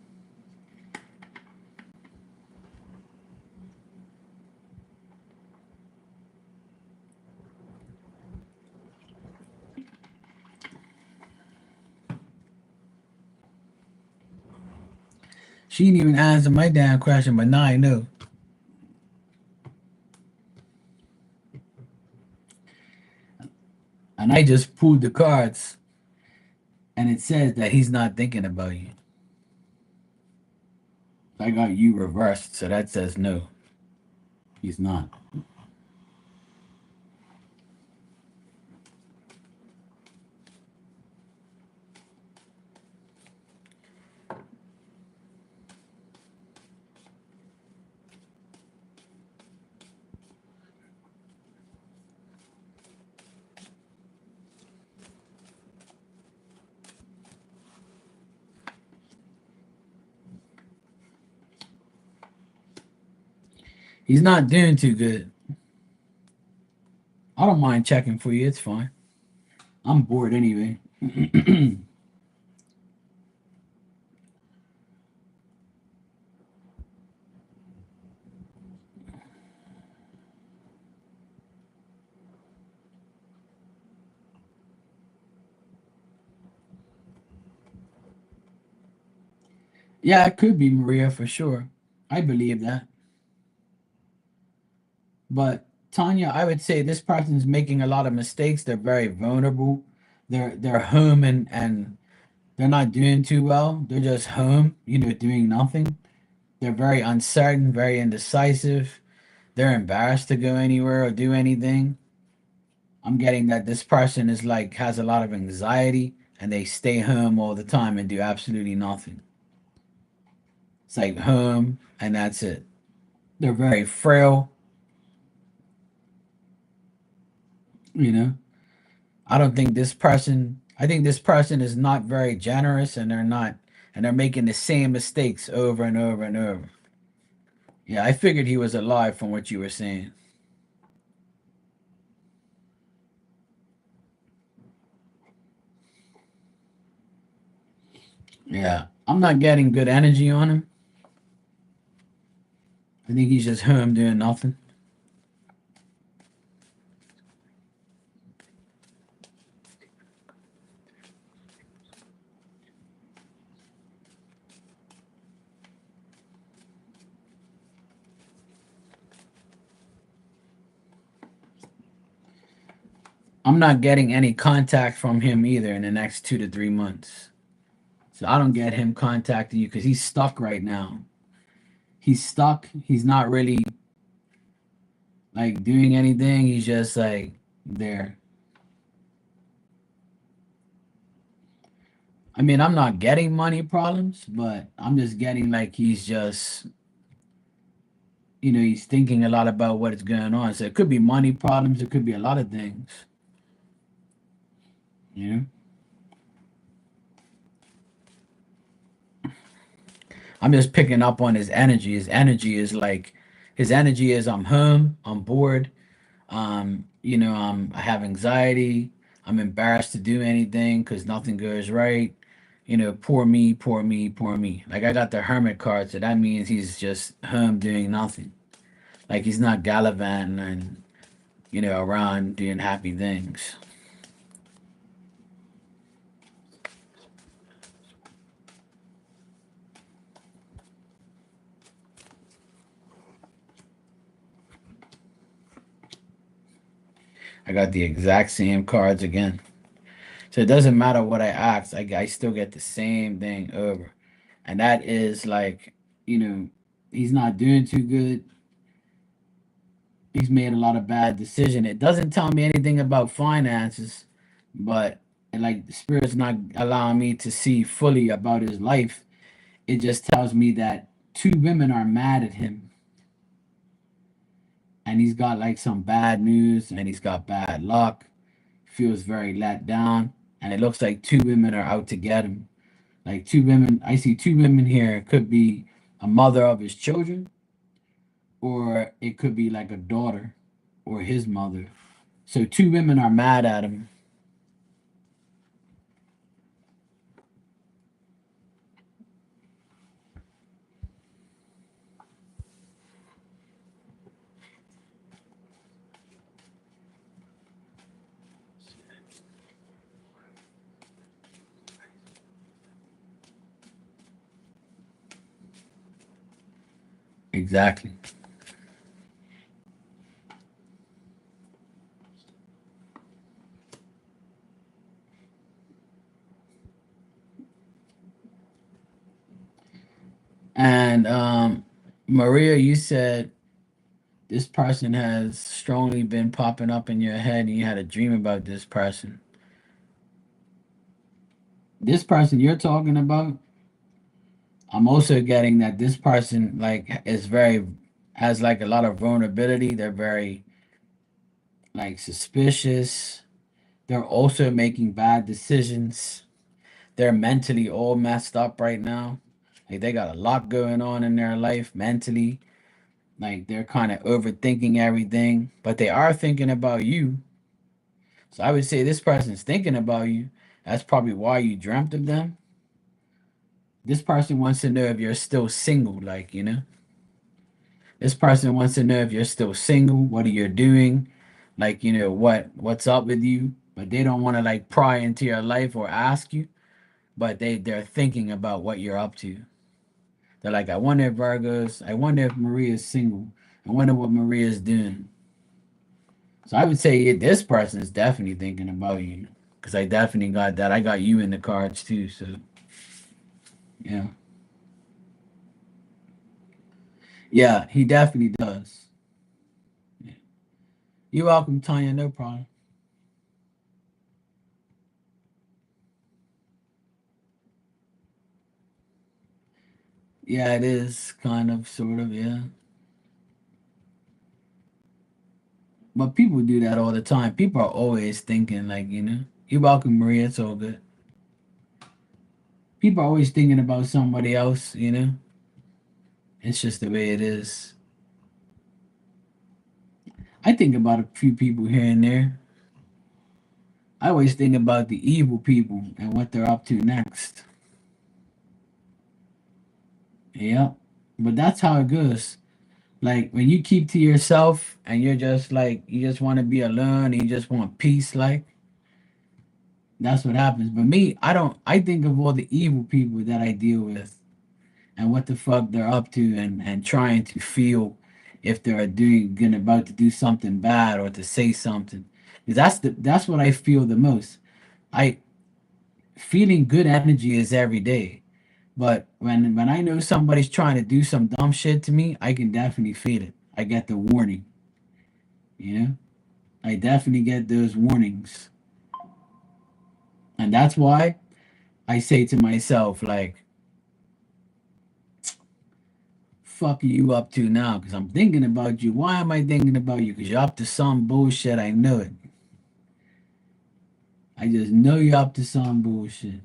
She didn't even answer my damn question, but now I know. And I just pulled the cards, and it says that he's not thinking about you. I got you reversed, so that says no, he's not. He's not doing too good. I don't mind checking for you. It's fine. I'm bored anyway. Yeah, it could be Maria for sure. I believe that. But Tanya, I would say this person's making a lot of mistakes. They're very vulnerable. They're home and they're not doing too well. They're just home, doing nothing. They're very uncertain, very indecisive. They're embarrassed to go anywhere or do anything. I'm getting that this person is like has a lot of anxiety and they stay home all the time and do absolutely nothing. It's like home and that's it. They're very frail, you know. I don't think this person I think this person is not very generous and they're making the same mistakes over and over and over. Yeah, I figured he was alive from what you were saying. Yeah. I'm not getting good energy on him. I think he's just home doing nothing. I'm not getting any contact from him either in the next 2 to 3 months. So I don't get him contacting you because he's stuck right now. He's stuck. He's not really like doing anything. He's just like there. I mean, I'm not getting money problems, but I'm just getting like he's just, he's thinking a lot about what is going on. So it could be money problems. It could be a lot of things, you know? I'm just picking up on his energy. His energy is I'm home, I'm bored, I have anxiety, I'm embarrassed to do anything because nothing goes right. Poor me, poor me, poor me. Like I got the hermit card, so that means he's just home doing nothing. Like he's not gallivanting and around doing happy things. I got the exact same cards again. So it doesn't matter what I ask, I still get the same thing over. And that is like, you know, he's not doing too good. He's made a lot of bad decisions. It doesn't tell me anything about finances, but like the spirit's not allowing me to see fully about his life. It just tells me that two women are mad at him and he's got like some bad news and he's got bad luck, feels very let down, and it looks like two women are out to get him. Like two women, I see two women here. It could be a mother of his children, or it could be like a daughter or his mother. So two women are mad at him. Exactly. And Maria, you said this person has strongly been popping up in your head and you had a dream about this person. This person you're talking about, I'm also getting that this person like is very has like a lot of vulnerability. They're very like suspicious. They're also making bad decisions. They're mentally all messed up right now. Like they got a lot going on in their life mentally. Like they're kind of overthinking everything, but they are thinking about you. So I would say this person's thinking about you. That's probably why you dreamt of them. This person wants to know if you're still single, like, you know. This person wants to know if you're still single, what are you doing, like, you know, what's up with you, but they don't want to like pry into your life or ask you, but they're thinking about what you're up to. They're like, I wonder if Virgos, I wonder if Maria's single. I wonder what Maria's doing. So I would say this person is definitely thinking about you because I definitely got that. I got you in the cards too. So yeah, yeah, he definitely does. Yeah. You're welcome, Tanya. No problem. Yeah, it is kind of, sort of, yeah. But people do that all the time. People are always thinking, like, you know, you're welcome, Maria. It's all good. People are always thinking about somebody else, you know. It's just the way it is. I think about a few people here and there. I always think about the evil people and what they're up to next. Yeah. But that's how it goes. Like when you keep to yourself and you're just like you just want to be alone and you just want peace, like that's what happens. But me, I don't I think of all the evil people that I deal with and what the fuck they're up to and trying to feel if they're doing gonna about to do something bad or to say something. 'Cause that's what I feel the most. I feeling good energy is every day. But when I know somebody's trying to do some dumb shit to me, I can definitely feel it. I get the warning, you know? I definitely get those warnings. And that's why I say to myself, like, fuck you up to now? Because I'm thinking about you. Why am I thinking about you? Because you're up to some bullshit. I know it. I just know you're up to some bullshit.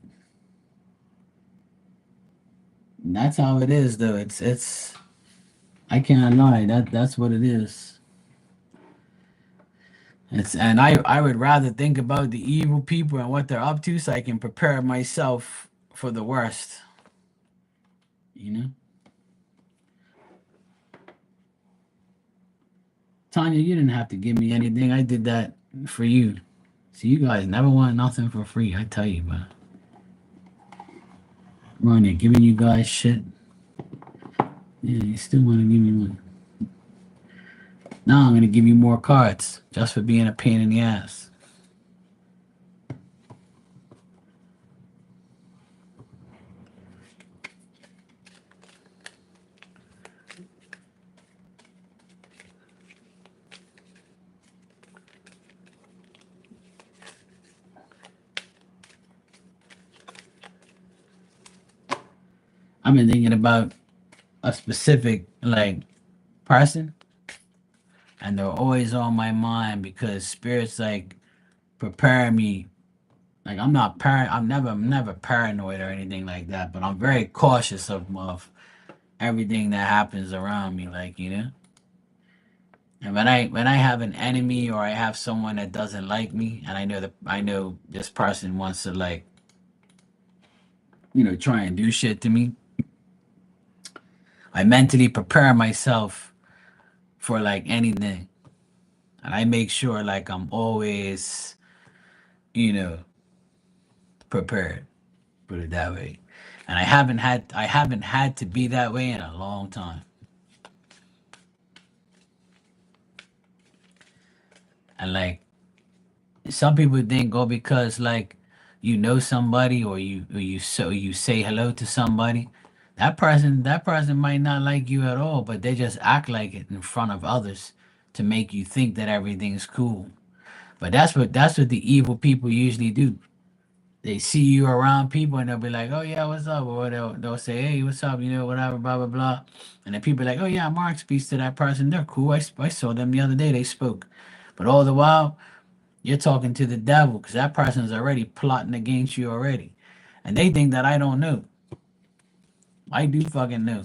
And that's how it is, though. It's I can't lie. That's what it is. It's and I would rather think about the evil people and what they're up to so I can prepare myself for the worst. You know, Tanya, you didn't have to give me anything. I did that for you. So you guys never want nothing for free. I tell you, but I'm on there giving you guys shit. Yeah, you still want to give me one. Now I'm gonna give you more cards just for being a pain in the ass. I've been thinking about a specific like person, and they're always on my mind because spirits like prepare me. Like I'm never paranoid or anything like that, but I'm very cautious of everything that happens around me. Like you know, and when I have an enemy or I have someone that doesn't like me, and I know this person wants to like try and do shit to me, I mentally prepare myself for like anything, and I make sure like I'm always you know prepared. Put it that way. And I haven't had to be that way in a long time. And like some people think, oh, because like you know somebody or you say hello to somebody, that person might not like you at all, but they just act like it in front of others to make you think that everything's cool. But that's what the evil people usually do. They see you around people and they'll be like, "Oh yeah, what's up?" Or they'll say, "Hey, what's up?" You know, whatever, blah blah blah. And then people are like, "Oh yeah, Mark speaks to that person. They're cool. I saw them the other day. They spoke." But all the while, you're talking to the devil because that person's already plotting against you already, and they think that I don't know. I do fucking know.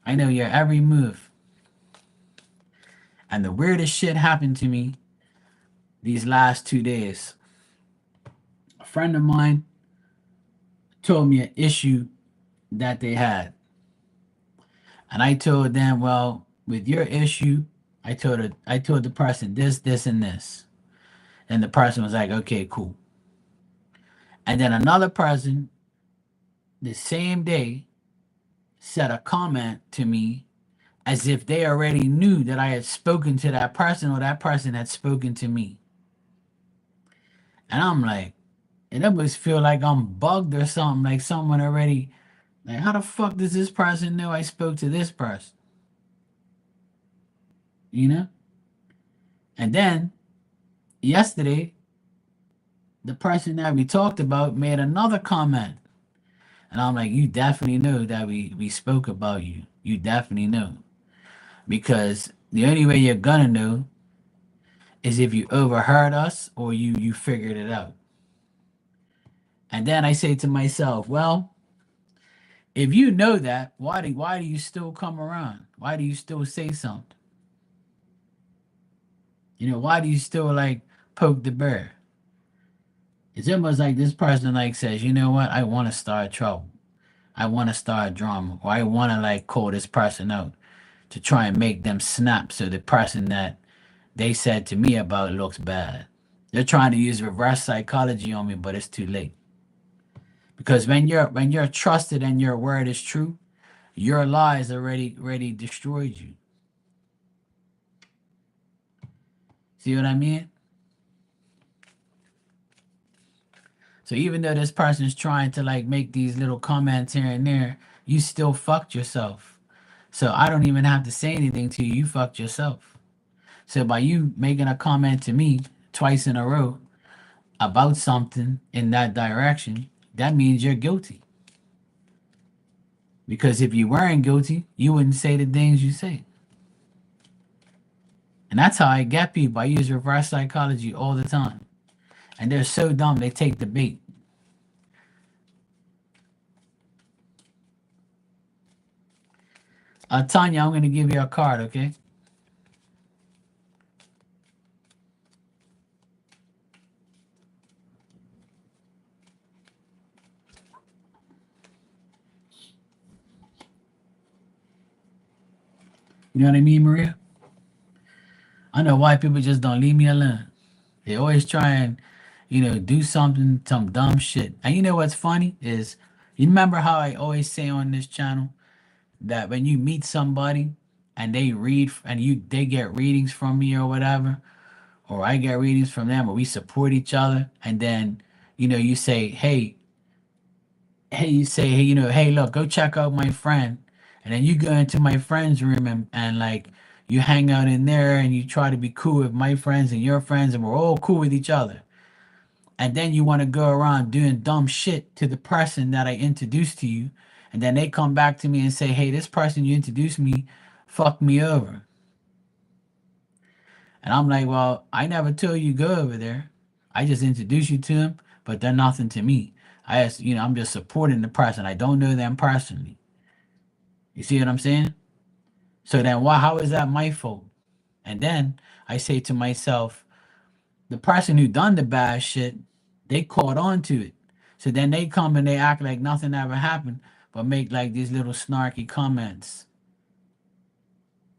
I know your every move. And the weirdest shit happened to me these last 2 days. A friend of mine told me an issue that they had. And I told them, well, with your issue, I told the person this, this, and this. And the person was like, okay, cool. And then another person the same day said a comment to me as if they already knew that I had spoken to that person or that person had spoken to me. And I'm like, it almost feel like I'm bugged or something, like someone already, like, how the fuck does this person know I spoke to this person? You know? And then yesterday, the person that we talked about made another comment. And I'm like, you definitely know that we spoke about you. You definitely know. Because the only way you're gonna know is if you overheard us or you figured it out. And then I say to myself, well, if you know that, why do you still come around? Why do you still say something? You know, why do you still like poke the bear? It's almost like this person like says, you know what, I want to start trouble. I want to start drama. Or I want to like call this person out to try and make them snap so the person that they said to me about looks bad. They're trying to use reverse psychology on me, but it's too late. Because when you're trusted and your word is true, your lies already destroyed you. See what I mean? So even though this person is trying to like make these little comments here and there, you still fucked yourself. So I don't even have to say anything to you. You fucked yourself. So by you making a comment to me twice in a row about something in that direction, that means you're guilty. Because if you weren't guilty, you wouldn't say the things you say. And that's how I get people. I use reverse psychology all the time. And they're so dumb, they take the bait. Tanya, I'm going to give you a card, okay? You know what I mean, Maria? I know why people just don't leave me alone. They always try and, do something, some dumb shit. And you know what's funny is, you remember how I always say on this channel that when you meet somebody and they read and they get readings from me or whatever, or I get readings from them, or we support each other, and then, you say, hey, look, go check out my friend. And then you go into my friend's room and like you hang out in there and you try to be cool with my friends and your friends and we're all cool with each other. And then you want to go around doing dumb shit to the person that I introduced to you. And then they come back to me and say, hey, this person you introduced me fucked me over. And I'm like, well, I never told you go over there. I just introduced you to him, but they're nothing to me. I'm just supporting the person. I don't know them personally. You see what I'm saying? So then how is that my fault? And then I say to myself, the person who done the bad shit, they caught on to it. So then they come and they act like nothing ever happened, but make like these little snarky comments.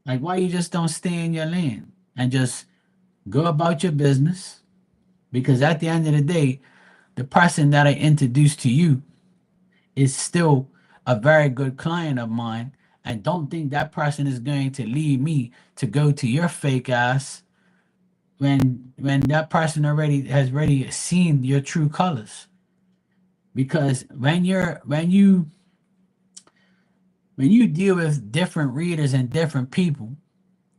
Like why you just don't stay in your lane and just go about your business? Because at the end of the day, the person that I introduced to you is still a very good client of mine. And don't think that person is going to leave me to go to your fake ass when that person already seen your true colors. Because when you deal with different readers and different people,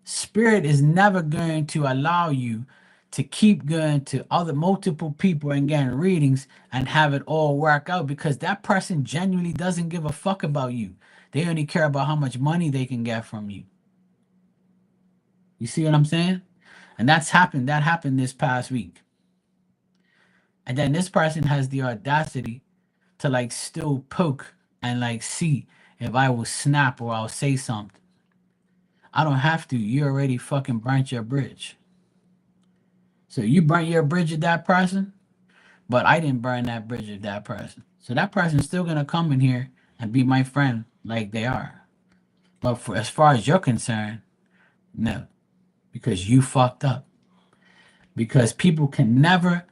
spirit is never going to allow you to keep going to other multiple people and getting readings and have it all work out, because that person genuinely doesn't give a fuck about you. They only care about how much money they can get from you. You see what I'm saying? And that happened this past week. And then this person has the audacity to like still poke and like see if I will snap or I'll say something. I don't have to. You already fucking burnt your bridge. So you burnt your bridge with that person, but I didn't burn that bridge with that person. So that person's still gonna come in here and be my friend like they are. But for as far as you're concerned, no, because you fucked up. Because people can never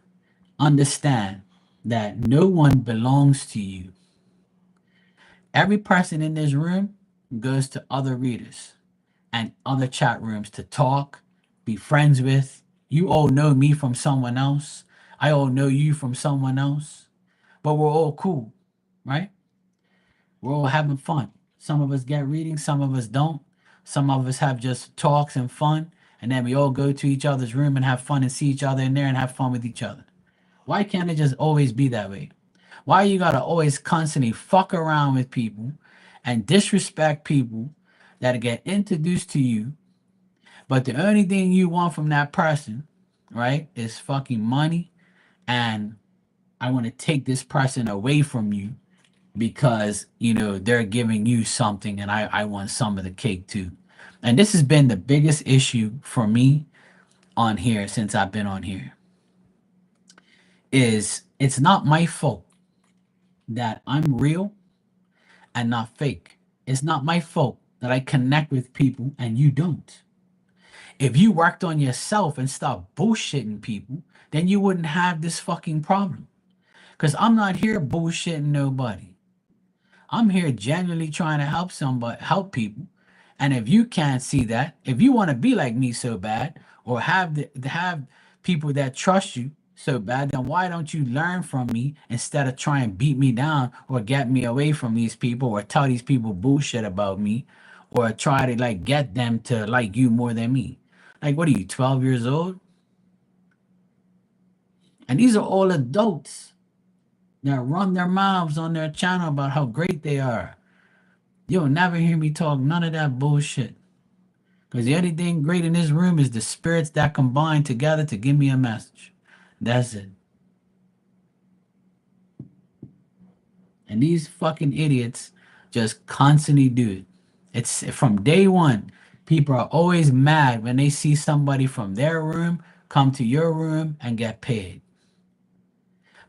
understand that no one belongs to you. Every person in this room goes to other readers and other chat rooms to talk, be friends with. You all know me from someone else. I all know you from someone else. But we're all cool, right? We're all having fun. Some of us get readings, some of us don't. Some of us have just talks and fun, and then we all go to each other's room and have fun and see each other in there and have fun with each other. Why can't it just always be that way? Why you gotta always constantly fuck around with people and disrespect people that get introduced to you, but the only thing you want from that person, right, is fucking money, and I want to take this person away from you because they're giving you something and I want some of the cake too. And this has been the biggest issue for me on here since I've been on here is it's not my fault that I'm real and not fake. It's not my fault that I connect with people and you don't. If you worked on yourself and stopped bullshitting people, then you wouldn't have this fucking problem. Because I'm not here bullshitting nobody. I'm here genuinely trying to help somebody, help people. And if you can't see that, if you want to be like me so bad, or have people that trust you so bad, then why don't you learn from me instead of trying to beat me down or get me away from these people or tell these people bullshit about me or try to like get them to like you more than me? Like, what are you, 12 years old? And these are all adults that run their mouths on their channel about how great they are. You'll never hear me talk none of that bullshit. Because the only thing great in this room is the spirits that combine together to give me a message. That's it. And these fucking idiots just constantly do it. It's from day one. People are always mad when they see somebody from their room come to your room and get paid.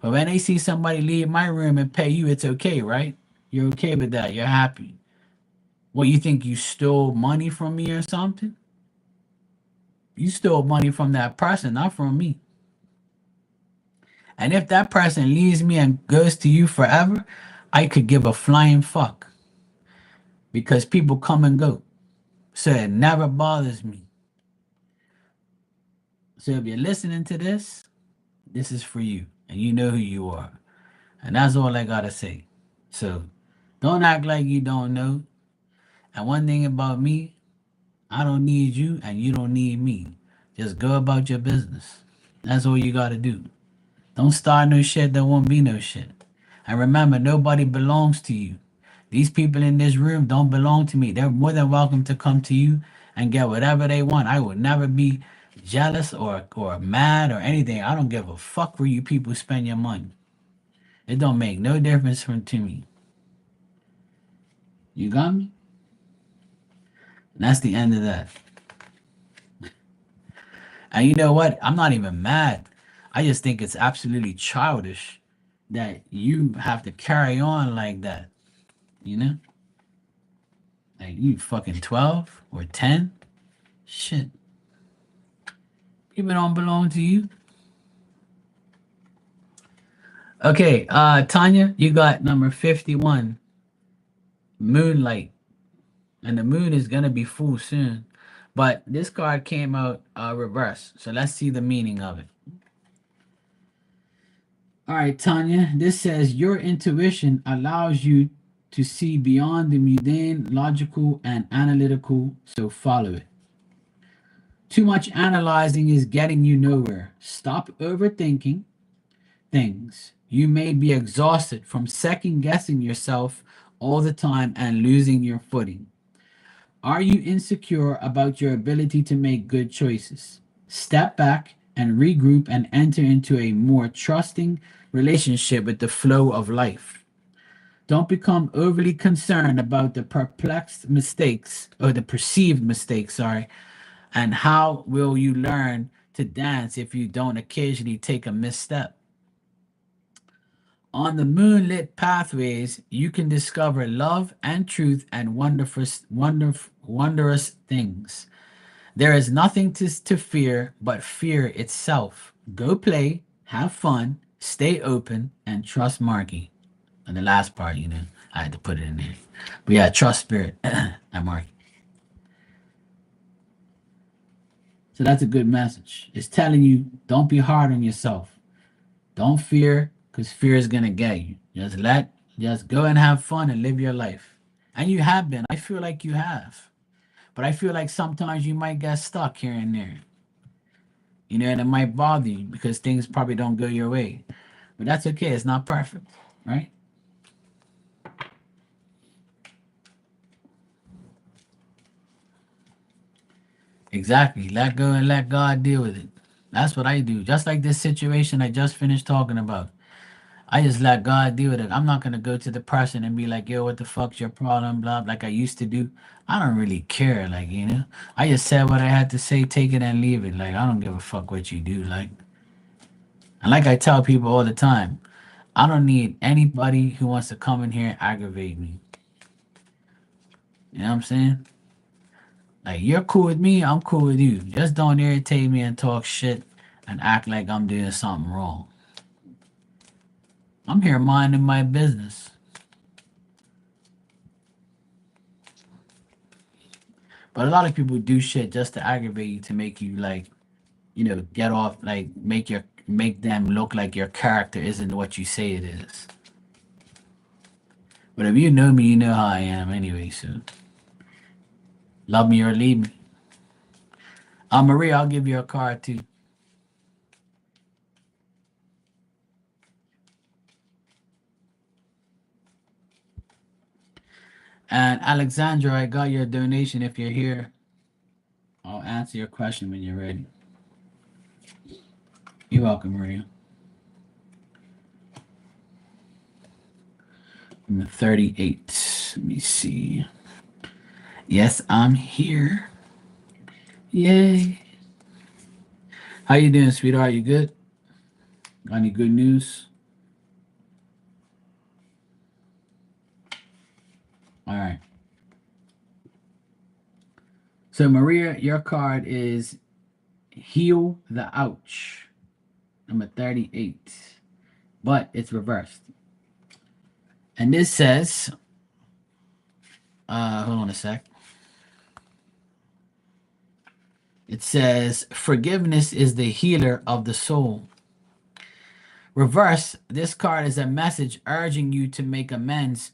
But when they see somebody leave my room and pay you, it's okay, right? You're okay with that. You're happy. What, you think you stole money from me or something? You stole money from that person, not from me. And if that person leaves me and goes to you forever, I could give a flying fuck because people come and go. So it never bothers me. So if you're listening to this, this is for you and you know who you are. And that's all I gotta say. So don't act like you don't know. And one thing about me, I don't need you and you don't need me. Just go about your business. That's all you gotta do. Don't start no shit that won't be no shit. And remember, nobody belongs to you. These people in this room don't belong to me. They're more than welcome to come to you and get whatever they want. I will never be jealous or mad or anything. I don't give a fuck where you people spend your money. It don't make no difference to me. You got me? And that's the end of that. And you know what? I'm not even mad. I just think it's absolutely childish that you have to carry on like that. You know? Like you fucking 12 or 10? Shit. People don't belong to you. Okay, Tanya, you got number 51, Moonlight. And the moon is gonna be full soon. But this card came out reverse. So let's see the meaning of it. All right, Tanya, this says your intuition allows you to see beyond the mundane, logical, and analytical, so follow it. Too much analyzing is getting you nowhere. Stop overthinking things. You may be exhausted from second guessing yourself all the time and losing your footing. Are you insecure about your ability to make good choices? Step back and regroup and enter into a more trusting relationship with the flow of life. Don't become overly concerned about the perplexed mistakes or the perceived mistakes, sorry. And how will you learn to dance if you don't occasionally take a misstep? On the moonlit pathways, you can discover love and truth and wondrous things. There is nothing to fear but fear itself. Go play, have fun, stay open, and trust Marky. And the last part, I had to put it in there. But yeah, trust spirit and Marky. So that's a good message. It's telling you don't be hard on yourself. Don't fear, because fear is gonna get you. Just go and have fun and live your life. And you have been. I feel like you have. But I feel like sometimes you might get stuck here and there. And it might bother you because things probably don't go your way. But that's okay. It's not perfect, right? Exactly. Let go and let God deal with it. That's what I do. Just like this situation I just finished talking about. I just let God deal with it. I'm not gonna go to the person and be like, "Yo, what the fuck's your problem?" Blah, like I used to do. I don't really care. I just said what I had to say, take it and leave it. Like I don't give a fuck what you do. And like I tell people all the time, I don't need anybody who wants to come in here and aggravate me. You know what I'm saying? Like you're cool with me, I'm cool with you. Just don't irritate me and talk shit and act like I'm doing something wrong. I'm here minding my business. But a lot of people do shit just to aggravate you to make you like, get off like make them look like your character isn't what you say it is. But if you know me, you know how I am anyway, so love me or leave me. Maria, I'll give you a card too. And Alexandra, I got your donation. If you're here, I'll answer your question when you're ready. You're welcome, Maria. I'm 38. Let me see. Yes, I'm here. Yay. How you doing, sweetheart? You good? Got any good news? All right. So, Maria, your card is Heal the Ouch, number 38, but it's reversed. And this says, hold on a sec. It says, forgiveness is the healer of the soul. Reverse, this card is a message urging you to make amends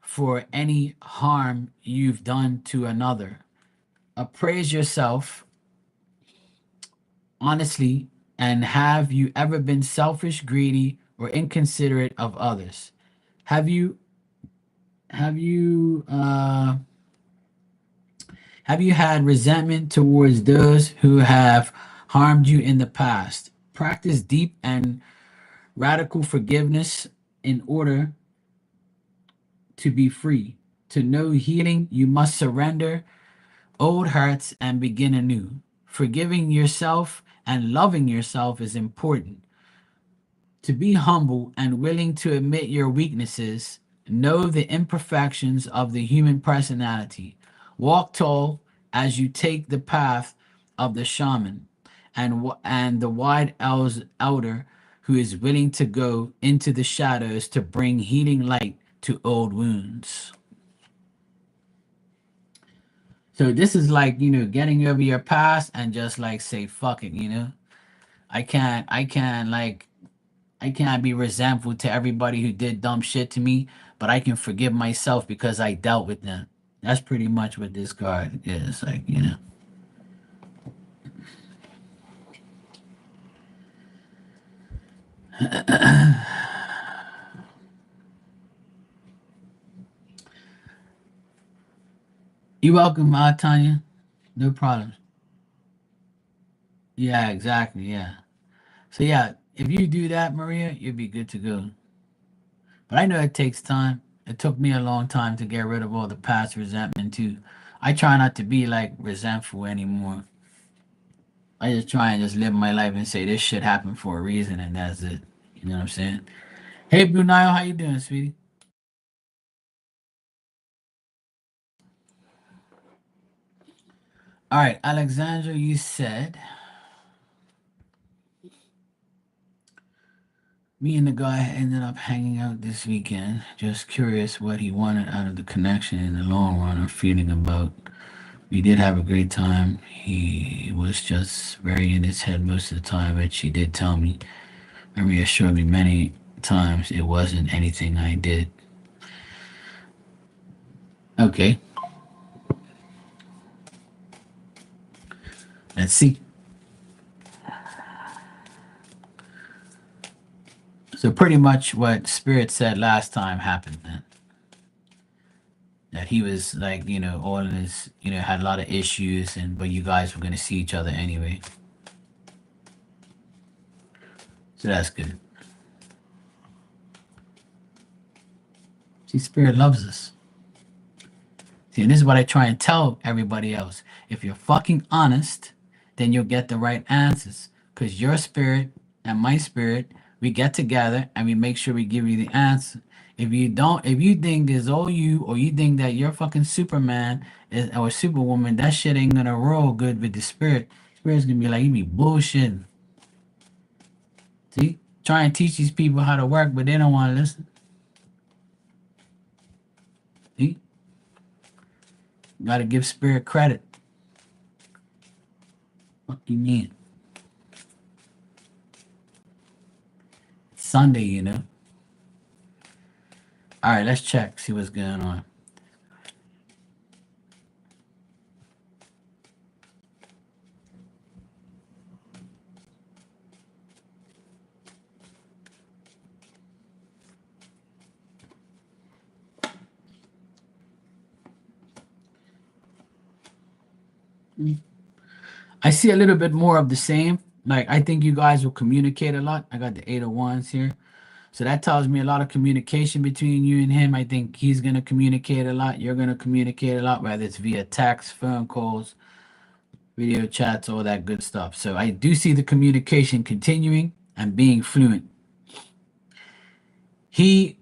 for any harm you've done to another. Appraise yourself honestly, and have you ever been selfish, greedy, or inconsiderate of others? Have you have you uh have you had resentment towards those who have harmed you in the past? Practice deep and radical forgiveness in order to be free. To know healing, you must surrender old hurts and begin anew. Forgiving yourself and loving yourself is important. To be humble and willing to admit your weaknesses, know the imperfections of the human personality. Walk tall as you take the path of the shaman and the wide elder who is willing to go into the shadows to bring healing light to old wounds. So this is like, getting over your past and just like say fuck it. I can't be resentful to everybody who did dumb shit to me, but I can forgive myself because I dealt with them. That's pretty much what this card is like. You're welcome, Tanya. No problem. Yeah, exactly. Yeah. So yeah, if you do that, Maria, you'll be good to go. But I know it takes time. It took me a long time to get rid of all the past resentment too. I try not to be like resentful anymore. I just try and just live my life and say this shit happened for a reason and that's it. You know what I'm saying? Hey Brunio, how you doing, sweetie? All right, Alexandra, you said me and the guy ended up hanging out this weekend. Just curious what he wanted out of the connection in the long run or feeling about. We did have a great time. He was just very in his head most of the time, but she did tell me and reassured me many times it wasn't anything I did. Okay, let's see. So pretty much what Spirit said last time happened then. That he was like, all in his, had a lot of issues and but you guys were gonna see each other anyway. So that's good. See, Spirit loves us. See, and this is what I try and tell everybody else. If you're fucking honest, then you'll get the right answers. Because your spirit and my spirit, we get together and we make sure we give you the answer. If you don't, if you think it's all you, or you think that you're fucking Superman or Superwoman, that shit ain't gonna roll good with the spirit. Spirit's gonna be like, you be bullshitting. See? Try and teach these people how to work, but they don't want to listen. See? Gotta give spirit credit. What do you mean? It's Sunday, you know. All right, let's check, see what's going on. I see a little bit more of the same. Like, I think you guys will communicate a lot. I got the 8 of Wands here. So that tells me a lot of communication between you and him. I think he's going to communicate a lot. You're going to communicate a lot, whether it's via text, phone calls, video chats, all that good stuff. So I do see the communication continuing and being fluent. He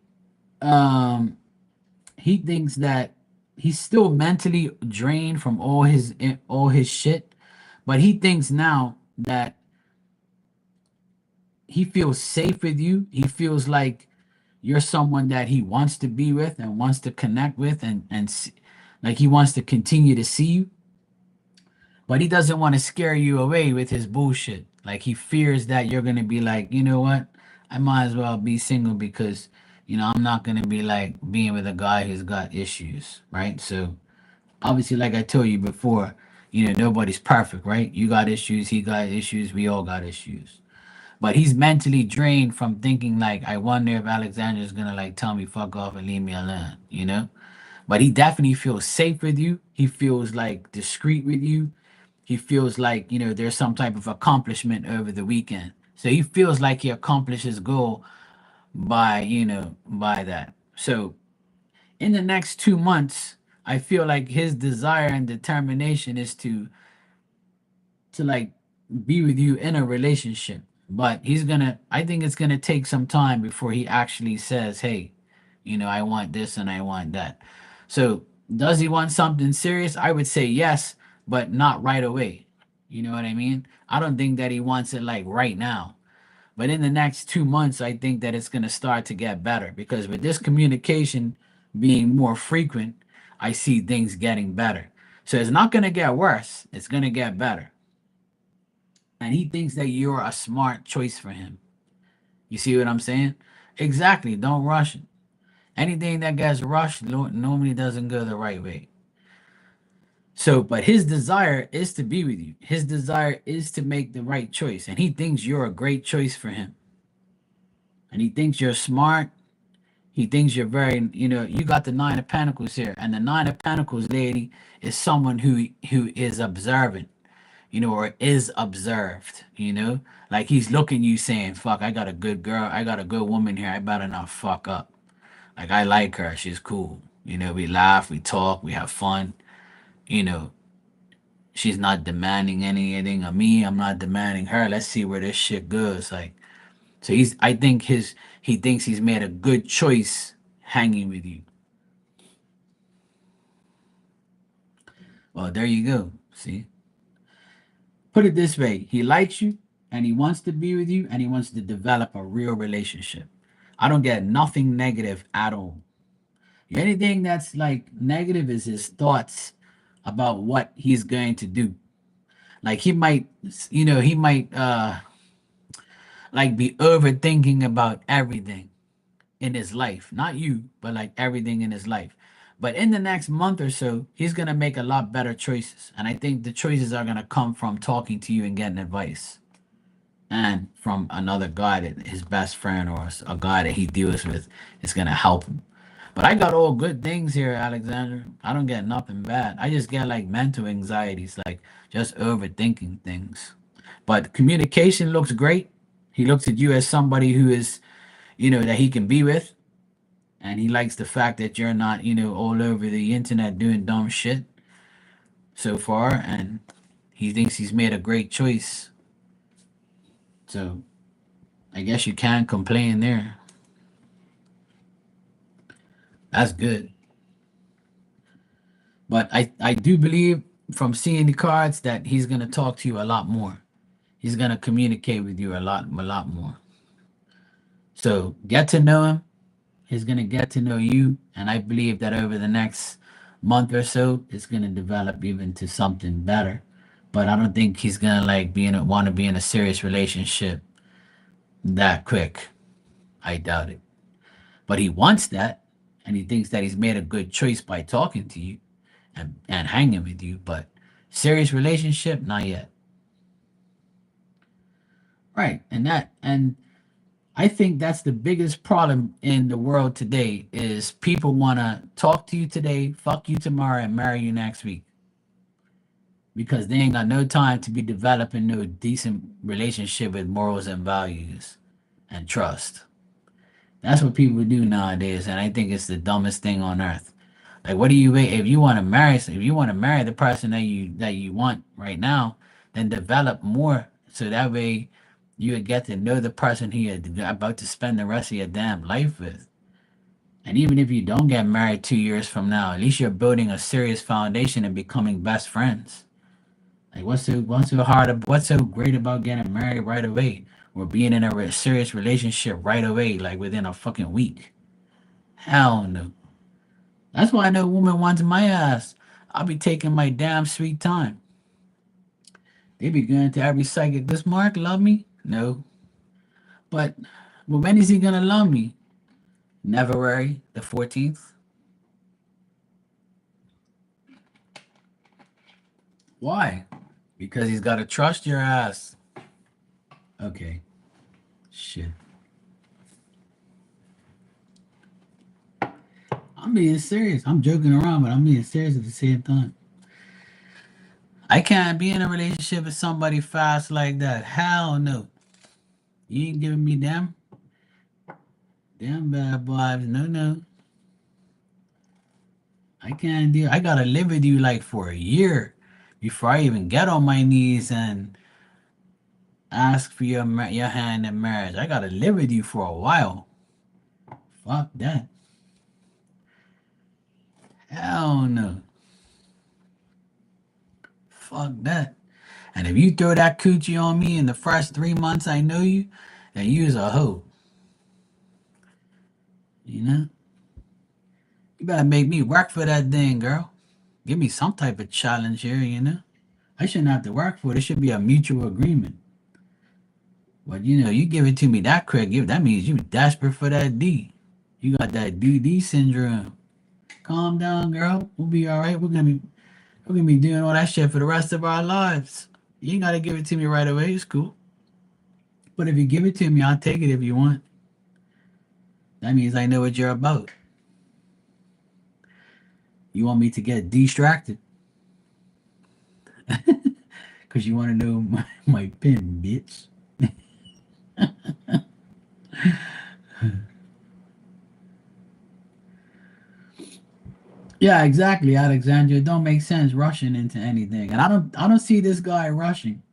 um he thinks that he's still mentally drained from all his shit, but he thinks now that he feels safe with you. He feels like you're someone that he wants to be with and wants to connect with, like he wants to continue to see you, but he doesn't want to scare you away with his bullshit. Like he fears that you're gonna be like, you know what? I might as well be single because I'm not gonna be like being with a guy who's got issues, right? So obviously, like I told you before, nobody's perfect, right? You got issues, he got issues, we all got issues. But he's mentally drained from thinking like, I wonder if Alexander's gonna like tell me fuck off and leave me alone. But he definitely feels safe with you. He feels like discreet with you. He feels like, there's some type of accomplishment over the weekend. So he feels like he accomplished his goal by that. So in the next 2 months, I feel like his desire and determination is to like be with you in a relationship. But I think it's gonna take some time before he actually says, hey, I want this and I want that. So does he want something serious? I would say yes, but not right away. You know what I mean? I don't think that he wants it like right now. But in the next 2 months, I think that it's gonna start to get better because with this communication being more frequent, I see things getting better. So it's not gonna get worse, it's gonna get better, and he thinks that you're a smart choice for him. You see what I'm saying? Exactly. Don't rush it. Anything that gets rushed normally doesn't go the right way. So, but his desire is to be with you. His desire is to make the right choice, and he thinks you're a great choice for him. And he thinks you're smart. He thinks you're very, you got the 9 of Pentacles here, and the 9 of Pentacles lady is someone who is observant, or is observed. Like he's looking you saying, fuck, I got a good girl, I got a good woman here, I better not fuck up. Like I like her. She's cool. You know, we laugh, we talk, we have fun. You know, she's not demanding anything of me. I'm not demanding her. Let's see where this shit goes. Like, so I think he thinks he's made a good choice hanging with you. Well, there you go. See, put it this way: he likes you, and he wants to be with you, and he wants to develop a real relationship. I don't get nothing negative at all. Anything that's like negative is his thoughts about what he's going to do. Like he might, he might like be overthinking about everything in his life. Not you, but like everything in his life. But in the next month or so, he's gonna make a lot better choices. And I think the choices are gonna come from talking to you and getting advice. And from another guy that his best friend or a guy that he deals with is gonna help him. But I got all good things here, Alexander. I don't get nothing bad. I just get like mental anxieties, like just overthinking things. But communication looks great. He looks at you as somebody who is, that he can be with. And he likes the fact that you're not, all over the internet doing dumb shit so far. And he thinks he's made a great choice. So I guess you can't complain there. That's good. But I do believe from seeing the cards that he's gonna talk to you a lot more. He's gonna communicate with you a lot more. So get to know him. He's gonna get to know you, and I believe that over the next month or so, it's gonna develop even to something better. But I don't think he's gonna like want to be in a serious relationship that quick. I doubt it. But he wants that, and he thinks that he's made a good choice by talking to you and hanging with you. But serious relationship, not yet. Right, and I think that's the biggest problem in the world today is people want to talk to you today, fuck you tomorrow, and marry you next week because they ain't got no time to be developing no decent relationship with morals and values and trust. That's what people do nowadays, and I think it's the dumbest thing on earth. Like, what do you wait if you want to marry? If you want to marry the person that you want right now, then develop more so that way you would get to know the person who you're about to spend the rest of your damn life with. And even if you don't get married 2 years from now, at least you're building a serious foundation and becoming best friends. Like, what's so great about getting married right away or being in a serious relationship right away, like within a fucking week? Hell no. That's why no woman wants my ass. I'll be taking my damn sweet time. They be going to every psychic. Does Mark love me? No. But when is he gonna love me? February the 14th. Why? Because he's gotta trust your ass. Okay. Shit. I'm being serious. I'm joking around, but I'm being serious at the same time. I can't be in a relationship with somebody fast like that. Hell no. You ain't giving me damn bad vibes. No, no. I can't do. I gotta live with you like for a year before I even get on my knees and ask for your hand in marriage. I gotta live with you for a while. Fuck that. Hell no. Fuck that. And if you throw that coochie on me in the first 3 months I know you, then you's a hoe. You know? You better make me work for that thing, girl. Give me some type of challenge here. I shouldn't have to work for it. It should be a mutual agreement. But you give it to me that quick, that means you desperate for that D. You got that DD syndrome. Calm down, girl. We'll be all right. We're gonna be doing all that shit for the rest of our lives. You ain't gotta give it to me right away. It's cool. But if you give it to me, I'll take it if you want. That means I know what you're about. You want me to get distracted because you want to know my pin, bitch. Yeah, exactly, Alexandra. It don't make sense rushing into anything, and I don't see this guy rushing.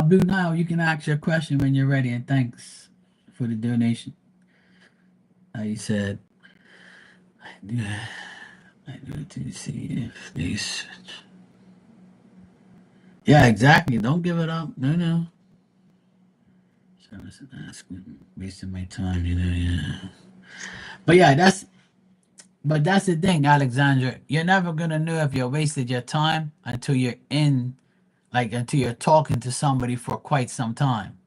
Blue Nile, you can ask your question when you're ready, and thanks for the donation. You said, yeah, I do to see if these. Yeah, exactly. Don't give it up. No, no. So I was asking, wasting my time, yeah. But yeah, that's the thing, Alexandra. You're never gonna know if you wasted your time until you're in, like until you're talking to somebody for quite some time.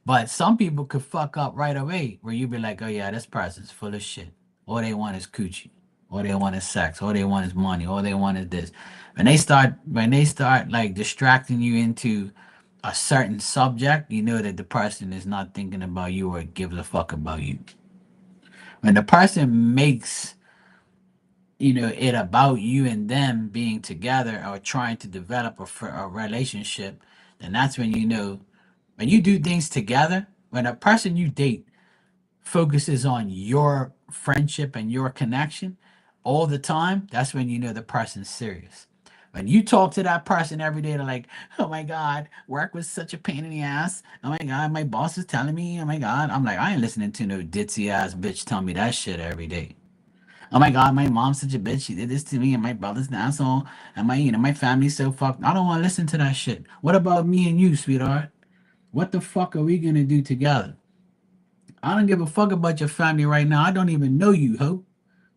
But some people could fuck up right away, where you be like, oh yeah, this person's full of shit. All they want is coochie. All they want is sex. All they want is money. All they want is this. When they start like distracting you into a certain subject, you know that the person is not thinking about you or gives a fuck about you. When the person makes it about you and them being together or trying to develop a relationship, then that's when when you do things together. When a person you date focuses on your friendship and your connection all the time, that's when you know the person's serious. When you talk to that person every day, they're like, oh my God, work was such a pain in the ass. Oh my God, my boss is telling me, oh my God. I'm like, I ain't listening to no ditzy ass bitch tell me that shit every day. Oh my God, my mom's such a bitch. She did this to me, and my brother's an asshole, and my family's so fucked. I don't want to listen to that shit. What about me and you, sweetheart? What the fuck are we gonna do together? I don't give a fuck about your family right now. I don't even know you, ho.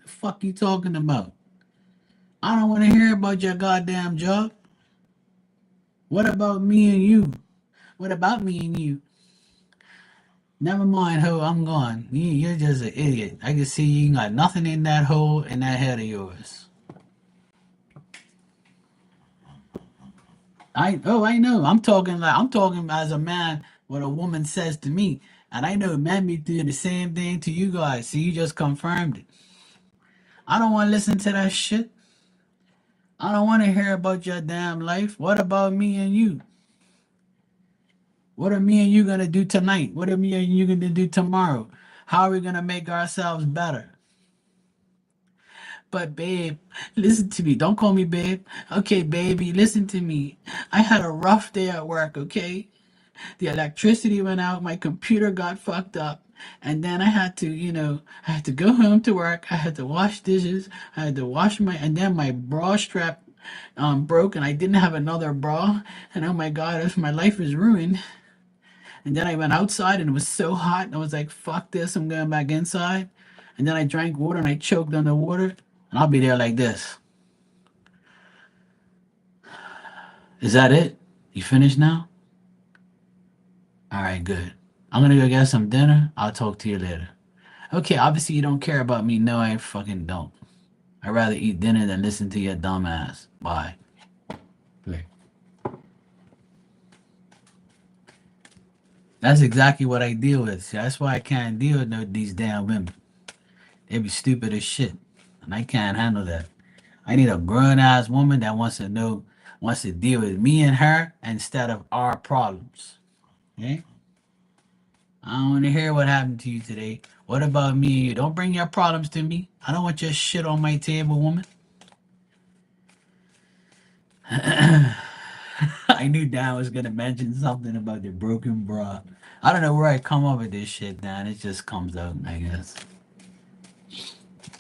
The fuck you talking about? I don't want to hear about your goddamn job. What about me and you? What about me and you? Never mind, ho. I'm gone. You're just an idiot. I can see you got nothing in that hole in that head of yours. I know. I'm talking as a man. What a woman says to me, and I know men be doing the same thing to you guys. So you just confirmed it. I don't want to listen to that shit. I don't want to hear about your damn life. What about me and you? What are me and you gonna do tonight? What are me and you gonna do tomorrow? How are we gonna make ourselves better? But babe, listen to me. Don't call me babe. Okay, baby, listen to me. I had a rough day at work, okay? The electricity went out, my computer got fucked up, and then I had to go home to work. I had to wash dishes. I had to wash and then my bra strap broke, and I didn't have another bra. And oh my god, my life is ruined. And then I went outside, and it was so hot. And I was like, "Fuck this! I'm going back inside." And then I drank water, and I choked on the water, and I'll be there like this. Is that it? You finished now? All right, good. I'm gonna go get some dinner. I'll talk to you later. Okay, obviously you don't care about me. No, I fucking don't. I'd rather eat dinner than listen to your dumb ass. Bye. Right. That's exactly what I deal with. See, that's why I can't deal with these damn women. They be stupid as shit. And I can't handle that. I need a grown ass woman that wants to deal with me and her instead of our problems. Okay? I don't want to hear what happened to you today. What about me and you? Don't bring your problems to me. I don't want your shit on my table, woman. I knew Dan was gonna mention something about the broken bra. I don't know where I come up with this shit, Dan. It just comes out, I guess.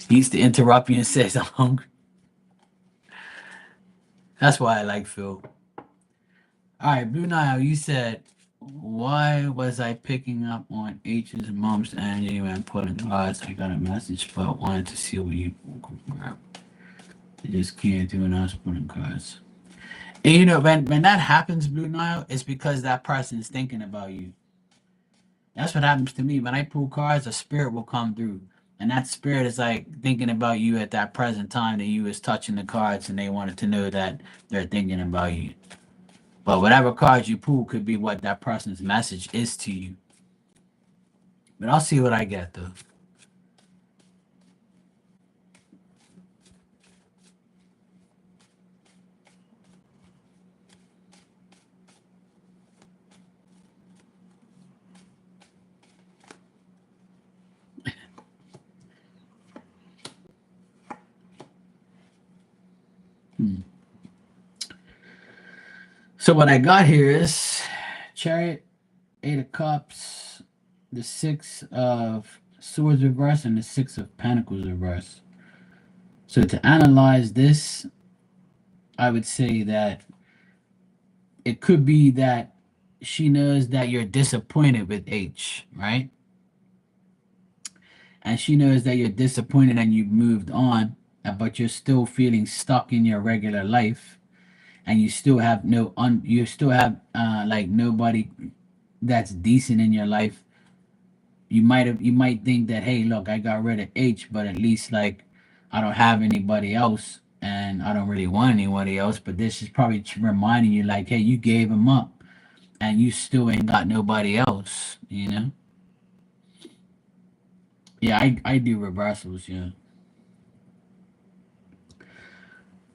He used to interrupt you and says I'm hungry. That's why I like Phil. All right, Blue Nile, you said, why was I picking up on H's mom's energy when putting cards? I got a message, but wanted to see what you I just can't do enough putting cards. And when that happens, Blue Nile, it's because that person is thinking about you. That's what happens to me. When I pull cards, a spirit will come through. And that spirit is like thinking about you at that present time that you was touching the cards and they wanted to know that they're thinking about you. But whatever cards you pull could be what that person's message is to you. But I'll see what I get though. So what I got here is Chariot, Eight of Cups, the Six of Swords reverse, and the Six of Pentacles reverse. So to analyze this, I would say that it could be that she knows that you're disappointed with H, right? And she knows that you're disappointed and you've moved on, but you're still feeling stuck in your regular life, and you still have you still have like nobody that's decent in your life. You might think that, hey, look, I got rid of H, but at least like I don't have anybody else, and I don't really want anybody else. But this is probably reminding you, like, hey, you gave him up, and you still ain't got nobody else. You know? Yeah, I do reversals. Yeah.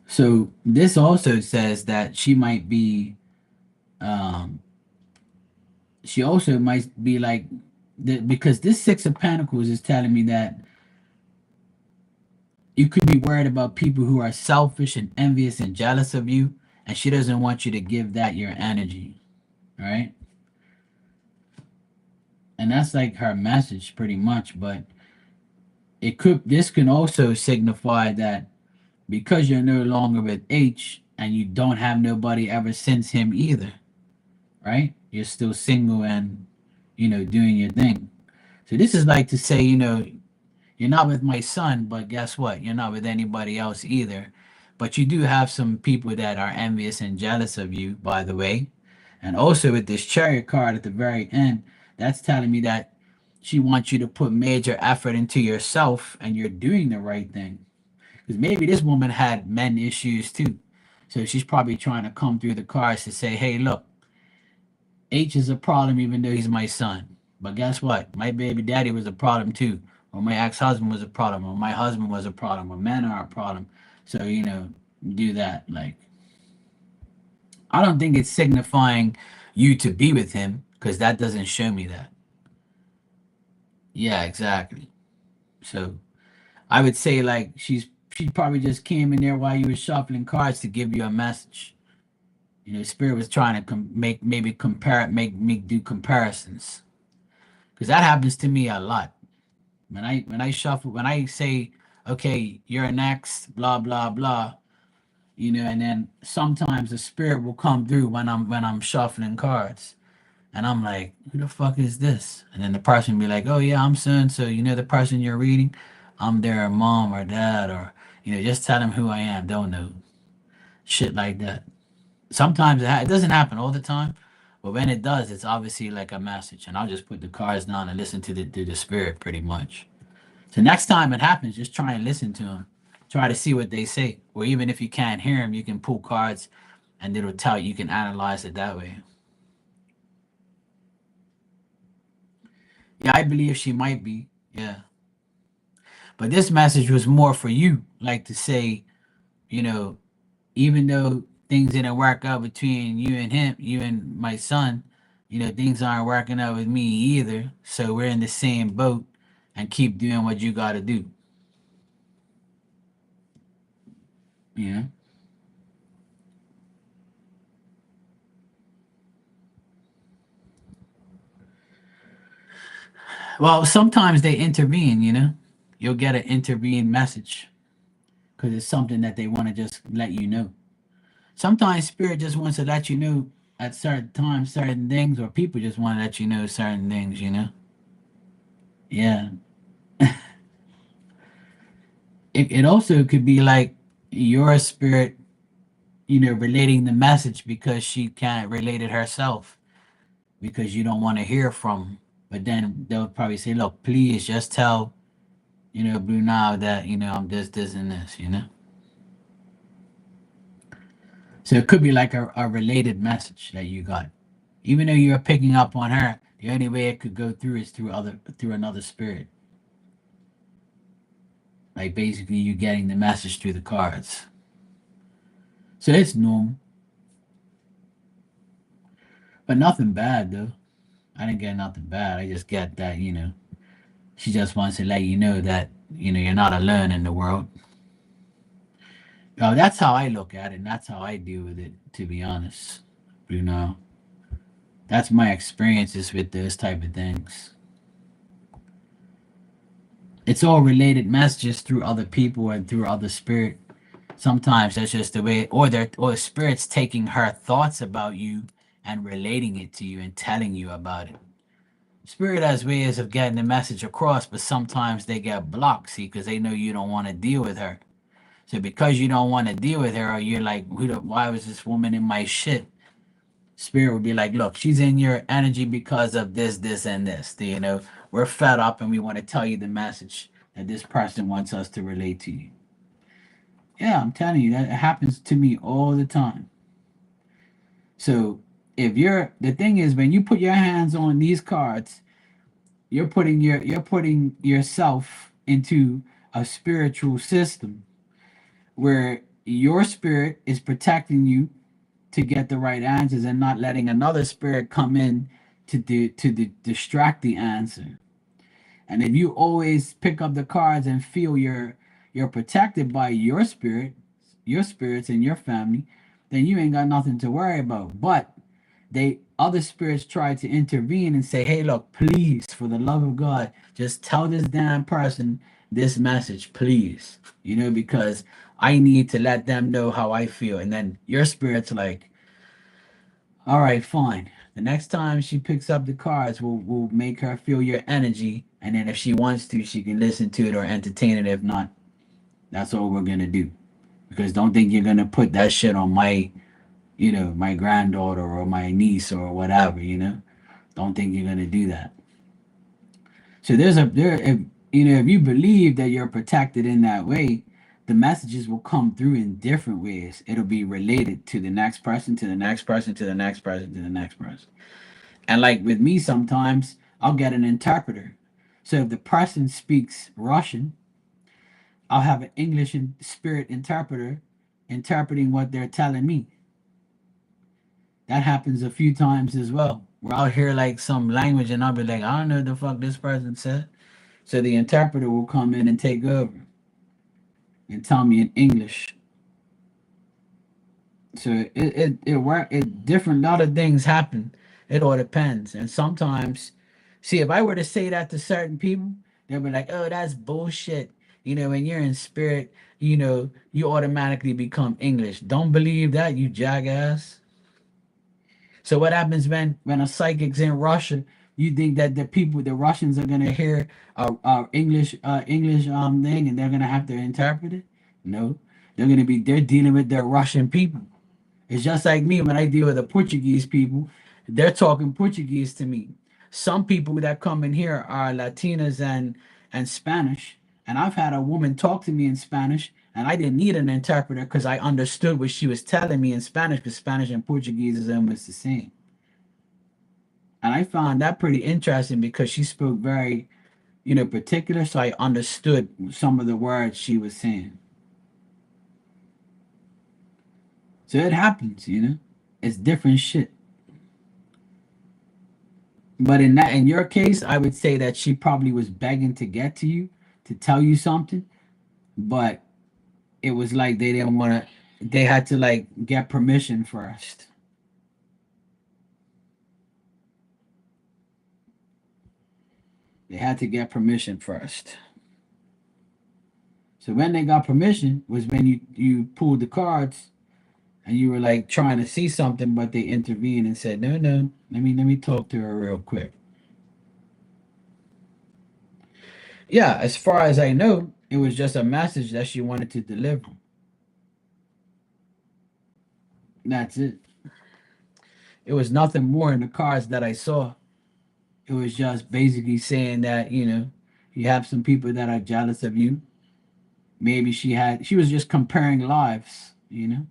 So this also says that um, she also might be like, because this Six of Pentacles is telling me that you could be worried about people who are selfish and envious and jealous of you, and she doesn't want you to give that your energy, right? And that's like her message pretty much. But this can also signify that because you're no longer with H and you don't have nobody ever since him either, right? You're still single and doing your thing. So this is like to say, you're not with my son, but guess what? You're not with anybody else either. But you do have some people that are envious and jealous of you, by the way. And also with this Chariot card at the very end, that's telling me that she wants you to put major effort into yourself and you're doing the right thing. Because maybe this woman had men issues too. So she's probably trying to come through the cards to say, hey, look, H is a problem even though he's my son. But guess what? My baby daddy was a problem too. Or my ex husband was a problem. Or my husband was a problem. Or men are a problem. So, do that. Like, I don't think it's signifying you to be with him because that doesn't show me that. Yeah, exactly. So I would say like she probably just came in there while you were shuffling cards to give you a message. Spirit was trying to make me do comparisons because that happens to me a lot. When I shuffle, when I say, okay, you're next, blah blah blah, and then sometimes the spirit will come through when I'm shuffling cards, and I'm like, who the fuck is this? And then the person will be like, oh yeah, I'm so and so. The person you're reading, I'm their mom or dad, or just tell them who I am. Don't know shit like that. Sometimes it doesn't happen all the time, but when it does, it's obviously like a message, and I'll just put the cards down and listen to the spirit pretty much. So next time it happens, just try and listen to them. Try to see what they say. Or even if you can't hear them, you can pull cards and it'll tell you. You can analyze it that way. Yeah, I believe she might be. Yeah. But this message was more for you, like to say, you know, even though things didn't work out between you and him, you and my son, things aren't working out with me either. So we're in the same boat and keep doing what you got to do. Yeah. Well, sometimes they intervene, You'll get an intervene message because it's something that they want to just let you know. Sometimes spirit just wants to let you know at certain times certain things, or people just want to let you know certain things. Yeah. It also could be like your spirit, relating the message because she can't relate it herself because you don't want to hear from. But then they'll probably say, look, please just tell, Blue now that, I'm this, and this. So it could be like a related message that you got. Even though you're picking up on her, the only way it could go through is through another spirit. Like basically you getting the message through the cards. So it's normal. But nothing bad though. I didn't get nothing bad. I just get that, she just wants to let you know that, you're not alone in the world. That's how I look at it, and that's how I deal with it, to be honest. You know, that's my experiences with those type of things. It's all related messages through other people and through other spirit. Sometimes that's just the way, or spirits taking her thoughts about you and relating it to you and telling you about it. Spirit has ways of getting the message across, but sometimes they get blocked, see, because they know you don't want to deal with her. So because you don't want to deal with her, or you're like, why was this woman in my shit? Spirit would be like, look, she's in your energy because of this, this, and this. You know, we're fed up and we want to tell you the message that this person wants us to relate to you. Yeah, I'm telling you, that happens to me all the time. So if you're the thing is when you put your hands on these cards, you're putting yourself into a spiritual system where your spirit is protecting you to get the right answers and not letting another spirit come in distract the answer. And if you always pick up the cards and feel you're protected by your spirits and your family, then you ain't got nothing to worry about. But they other spirits try to intervene and say, "Hey, look, please, for the love of God, just tell this damn person this message, please." You know, because I need to let them know how I feel. And then your spirit's like, all right, fine. The next time she picks up the cards, we'll make her feel your energy, and then if she wants to, she can listen to it or entertain it. If not, that's all we're gonna do. Because don't think you're gonna put that shit on my granddaughter or my niece or whatever. Don't think you're gonna do that. So if you believe that you're protected in that way, the messages will come through in different ways. It'll be related to the next person, to the next person, to the next person, to the next person. And like with me, sometimes I'll get an interpreter. So if the person speaks Russian, I'll have an English and spirit interpreter interpreting what they're telling me. That happens a few times as well. Where I'll hear like some language and I'll be like, I don't know what the fuck this person said. So the interpreter will come in and take over and tell me in English. So it work. It different. A lot of things happen. It all depends. And sometimes, see, if I were to say that to certain people, they'll be like, "Oh, that's bullshit." When you're in spirit, you automatically become English. Don't believe that, you jackass. So what happens when a psychic's in Russia? You think that the Russians are gonna hear a English thing and they're gonna have to interpret it? No, they're dealing with their Russian people. It's just like me when I deal with the Portuguese people, they're talking Portuguese to me. Some people that come in here are Latinas and Spanish, and I've had a woman talk to me in Spanish, and I didn't need an interpreter because I understood what she was telling me in Spanish, because Spanish and Portuguese is almost the same. And I found that pretty interesting because she spoke very, particular, so I understood some of the words she was saying. So it happens. It's different shit. But in your case, I would say that she probably was begging to get to you to tell you something, but it was like they didn't want to. They had to like get permission first. They had to get permission first. So when they got permission was when you pulled the cards and you were like trying to see something, but they intervened and said, "No, no, let me talk to her real quick." Yeah, as far as I know, it was just a message that she wanted to deliver. That's it. It was nothing more in the cards that I saw. It was just basically saying that, you have some people that are jealous of you. Maybe she was just comparing lives. Yeah.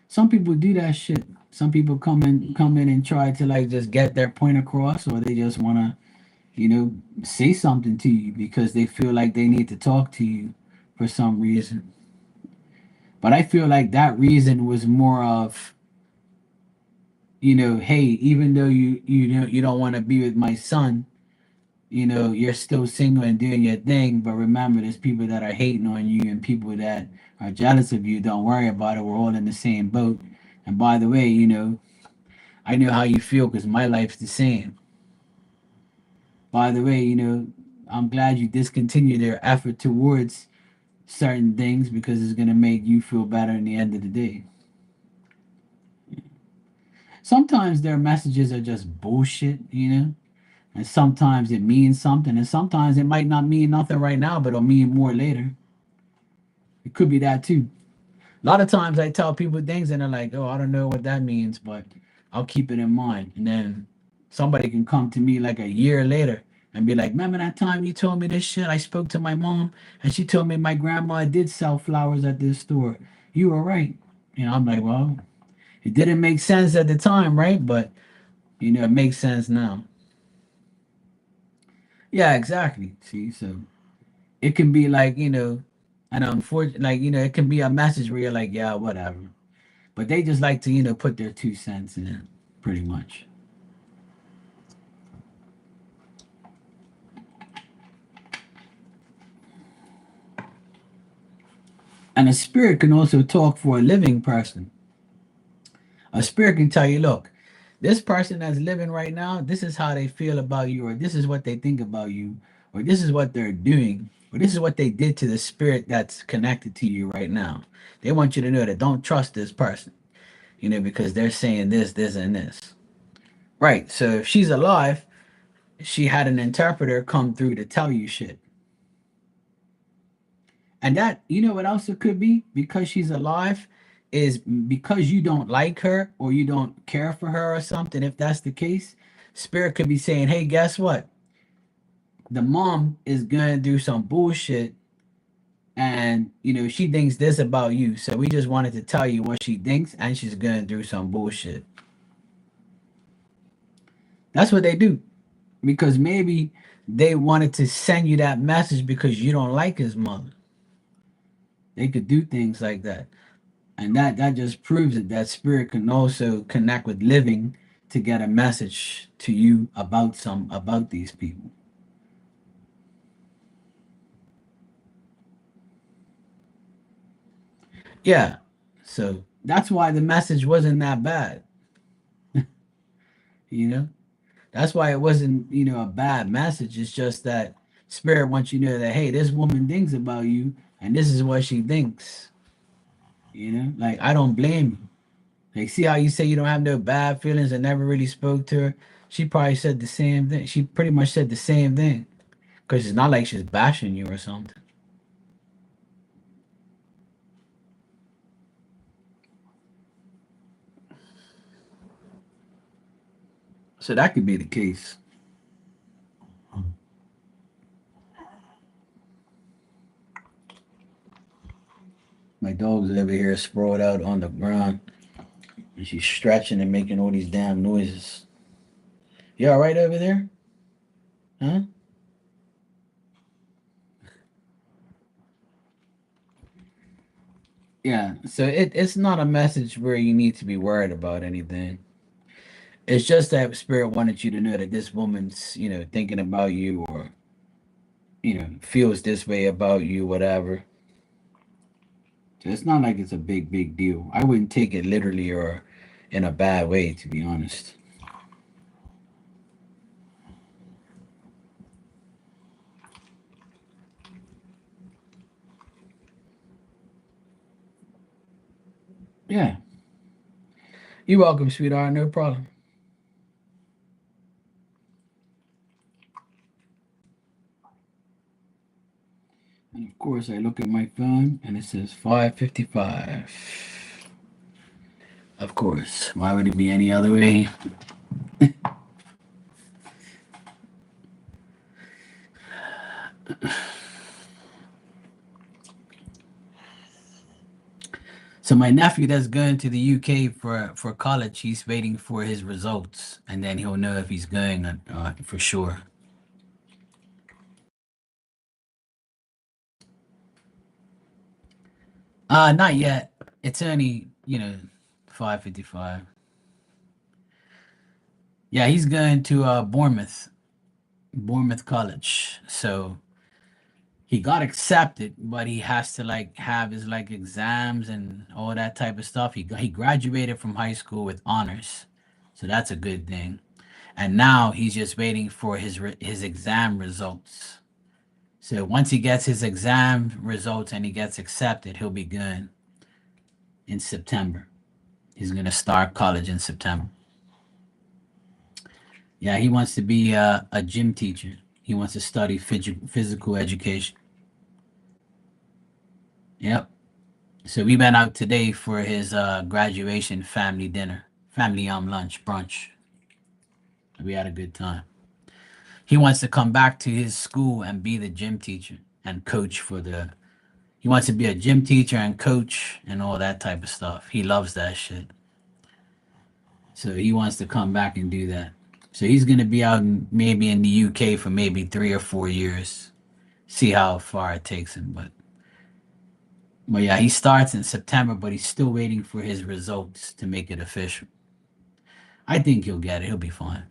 Some people do that shit. Some people come in and try to like just get their point across, or they just wanna, say something to you because they feel like they need to talk to you for some reason. But I feel like that reason was more of, hey, even though you don't want to be with my son, you're still single and doing your thing, but remember, there's people that are hating on you and people that are jealous of you. Don't worry about it. We're all in the same boat. And by the way, I know how you feel because my life's the same. By the way, I'm glad you discontinued their effort towards certain things because it's going to make you feel better in the end of the day. Sometimes their messages are just bullshit. And sometimes it means something, and sometimes it might not mean nothing right now, but it'll mean more later. It could be that too. A lot of times I tell people things and they're like, oh, I don't know what that means, but I'll keep it in mind. And then somebody can come to me like a year later and be like, remember that time you told me this shit? I spoke to my mom and she told me my grandma did sell flowers at this store. You were right. I'm like, well, it didn't make sense at the time, right? But, it makes sense now. Yeah, exactly. See, so it can be like, and unfortunately, like, it can be a message where you're like, yeah, whatever. But they just like to, put their 2 cents in it, pretty much. And a spirit can also talk for a living person. A spirit can tell you, look, this person that's living right now, this is how they feel about you, or this is what they think about you, or this is what they're doing, or this is what they did to the spirit that's connected to you right now. They want you to know that don't trust this person, because they're saying this, this, and this. Right. So if she's alive, she had an interpreter come through to tell you shit. And that, what else it could be? Because she's alive, is because you don't like her or you don't care for her or something. If that's the case, spirit could be saying, hey, guess what? The mom is gonna do some bullshit and she thinks this about you. So we just wanted to tell you what she thinks and she's gonna do some bullshit. That's what they do. Because maybe they wanted to send you that message because you don't like his mother. They could do things like that. And that just proves it that spirit can also connect with living to get a message to you about these people. Yeah. So that's why the message wasn't that bad, you know? That's why it wasn't, a bad message. It's just that spirit wants you to know that, hey, this woman thinks about you and this is what she thinks. Like I don't blame you. Like, see how you say you don't have no bad feelings and never really spoke to her? She probably said the same thing. She pretty much said the same thing. Because it's not like she's bashing you or something. So that could be the case. My dog's over here sprawled out on the ground and she's stretching and making all these damn noises. You all right over there? Huh? Yeah. So it's not a message where you need to be worried about anything. It's just that spirit wanted you to know that this woman's, thinking about you or, feels this way about you, whatever. So it's not like it's a big deal. I wouldn't take it literally or in a bad way, to be honest. Yeah. You're welcome, sweetheart. No problem. And of course, I look at my phone and it says 5:55. Of course. Why would it be any other way? So my nephew that's going to the UK for college, he's waiting for his results, and then he'll know if he's going for sure. Not yet. It's only 5:55. Yeah, he's going to Bournemouth. Bournemouth College. So he got accepted, but he has to like have his like exams and all that type of stuff. He graduated from high school with honors, so that's a good thing. And now he's just waiting for his exam results. So once he gets his exam results and he gets accepted, he'll be good in September. He's gonna start college in September. Yeah, he wants to be a gym teacher. He wants to study physical education. Yep. So we went out today for his graduation family dinner, family lunch brunch. We had a good time. He wants to come back to his school and be the gym teacher and coach for the. He wants to be a gym teacher and coach and all that type of stuff. He loves that shit. So he wants to come back and do that. So he's gonna be out maybe in the UK for maybe 3 or 4 years. See how far it takes him, but yeah, he starts in September, but he's still waiting for his results to make it official. I think he'll get it. He'll be fine.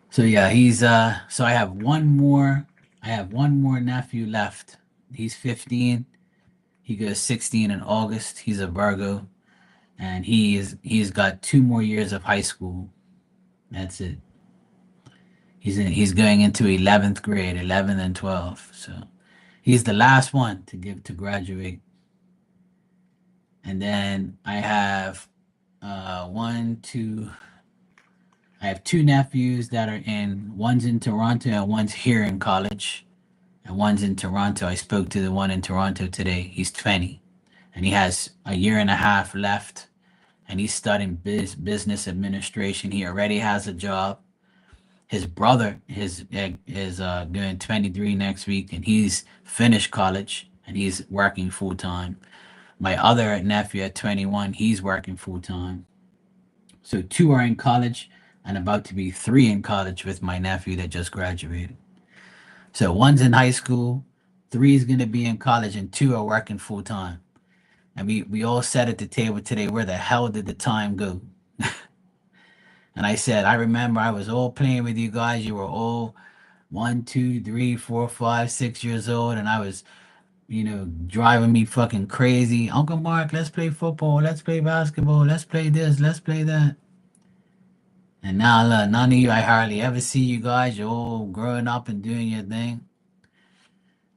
So yeah, he's so I have one more nephew left. He's 15. He goes 16 in August. He's a Virgo and he's got 2 more years of high school. That's it. He's going into 11th grade, 11 and 12. So he's the last one to graduate. And then one, two I have two nephews that are one's in Toronto and one's here in college. And one's in Toronto. I spoke to the one in Toronto today. He's 20 and he has a year and a half left and he's studying business administration. He already has a job. His brother is doing 23 next week and he's finished college and he's working full time. My other nephew at 21, he's working full time. So two are in college and about to be three in college with my nephew that just graduated. So one's in high school, three is going to be in college, and two are working full time. And we all sat at the table today, where the hell did the time go? And I said, I remember I was all playing with you guys. You were all 1, 2, 3, 4, 5, 6 years old, and I was, driving me fucking crazy. Uncle Mark, let's play football, let's play basketball, let's play this, let's play that. And now, look, none of you, I hardly ever see you guys. You're all growing up and doing your thing.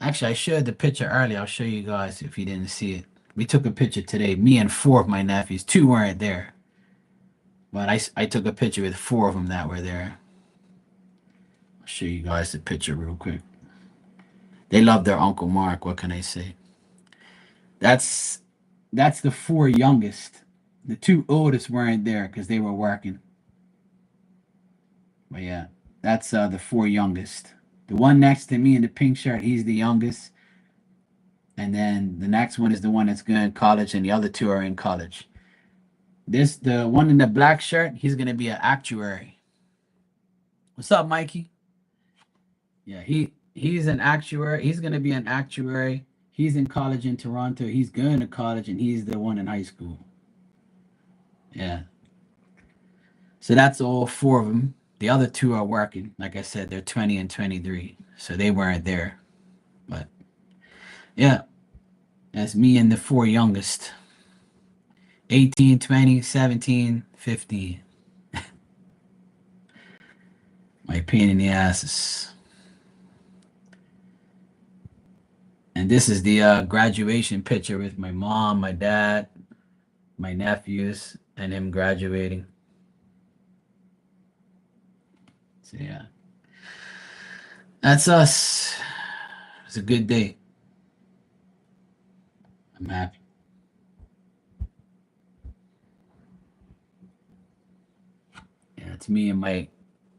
Actually, I showed the picture earlier. I'll show you guys if you didn't see it. We took a picture today, me and four of my nephews. Two weren't there, but I took a picture with four of them that were there. I'll show you guys the picture real quick. They love their Uncle Mark. What can I say? That's that's the four youngest. The two oldest weren't there because they were working. But yeah, that's the four youngest. The one next to me in the pink shirt, he's the youngest. And then the next one is the one that's going to college, and the other two are in college. The one in the black shirt, he's going to be an actuary. What's up, Mikey? Yeah, he's an actuary. He's going to be an actuary. He's in college in Toronto. He's going to college, and he's the one in high school. Yeah. So that's all four of them. The other two are working. Like I said, they're 20 and 23. So they weren't there. But yeah, that's me and the four youngest: 18, 20, 17, 15. My pain in the asses. And this is the graduation picture with my mom, my dad, my nephews, and him graduating. So yeah, that's us. It's a good day. I'm happy. Yeah, it's me and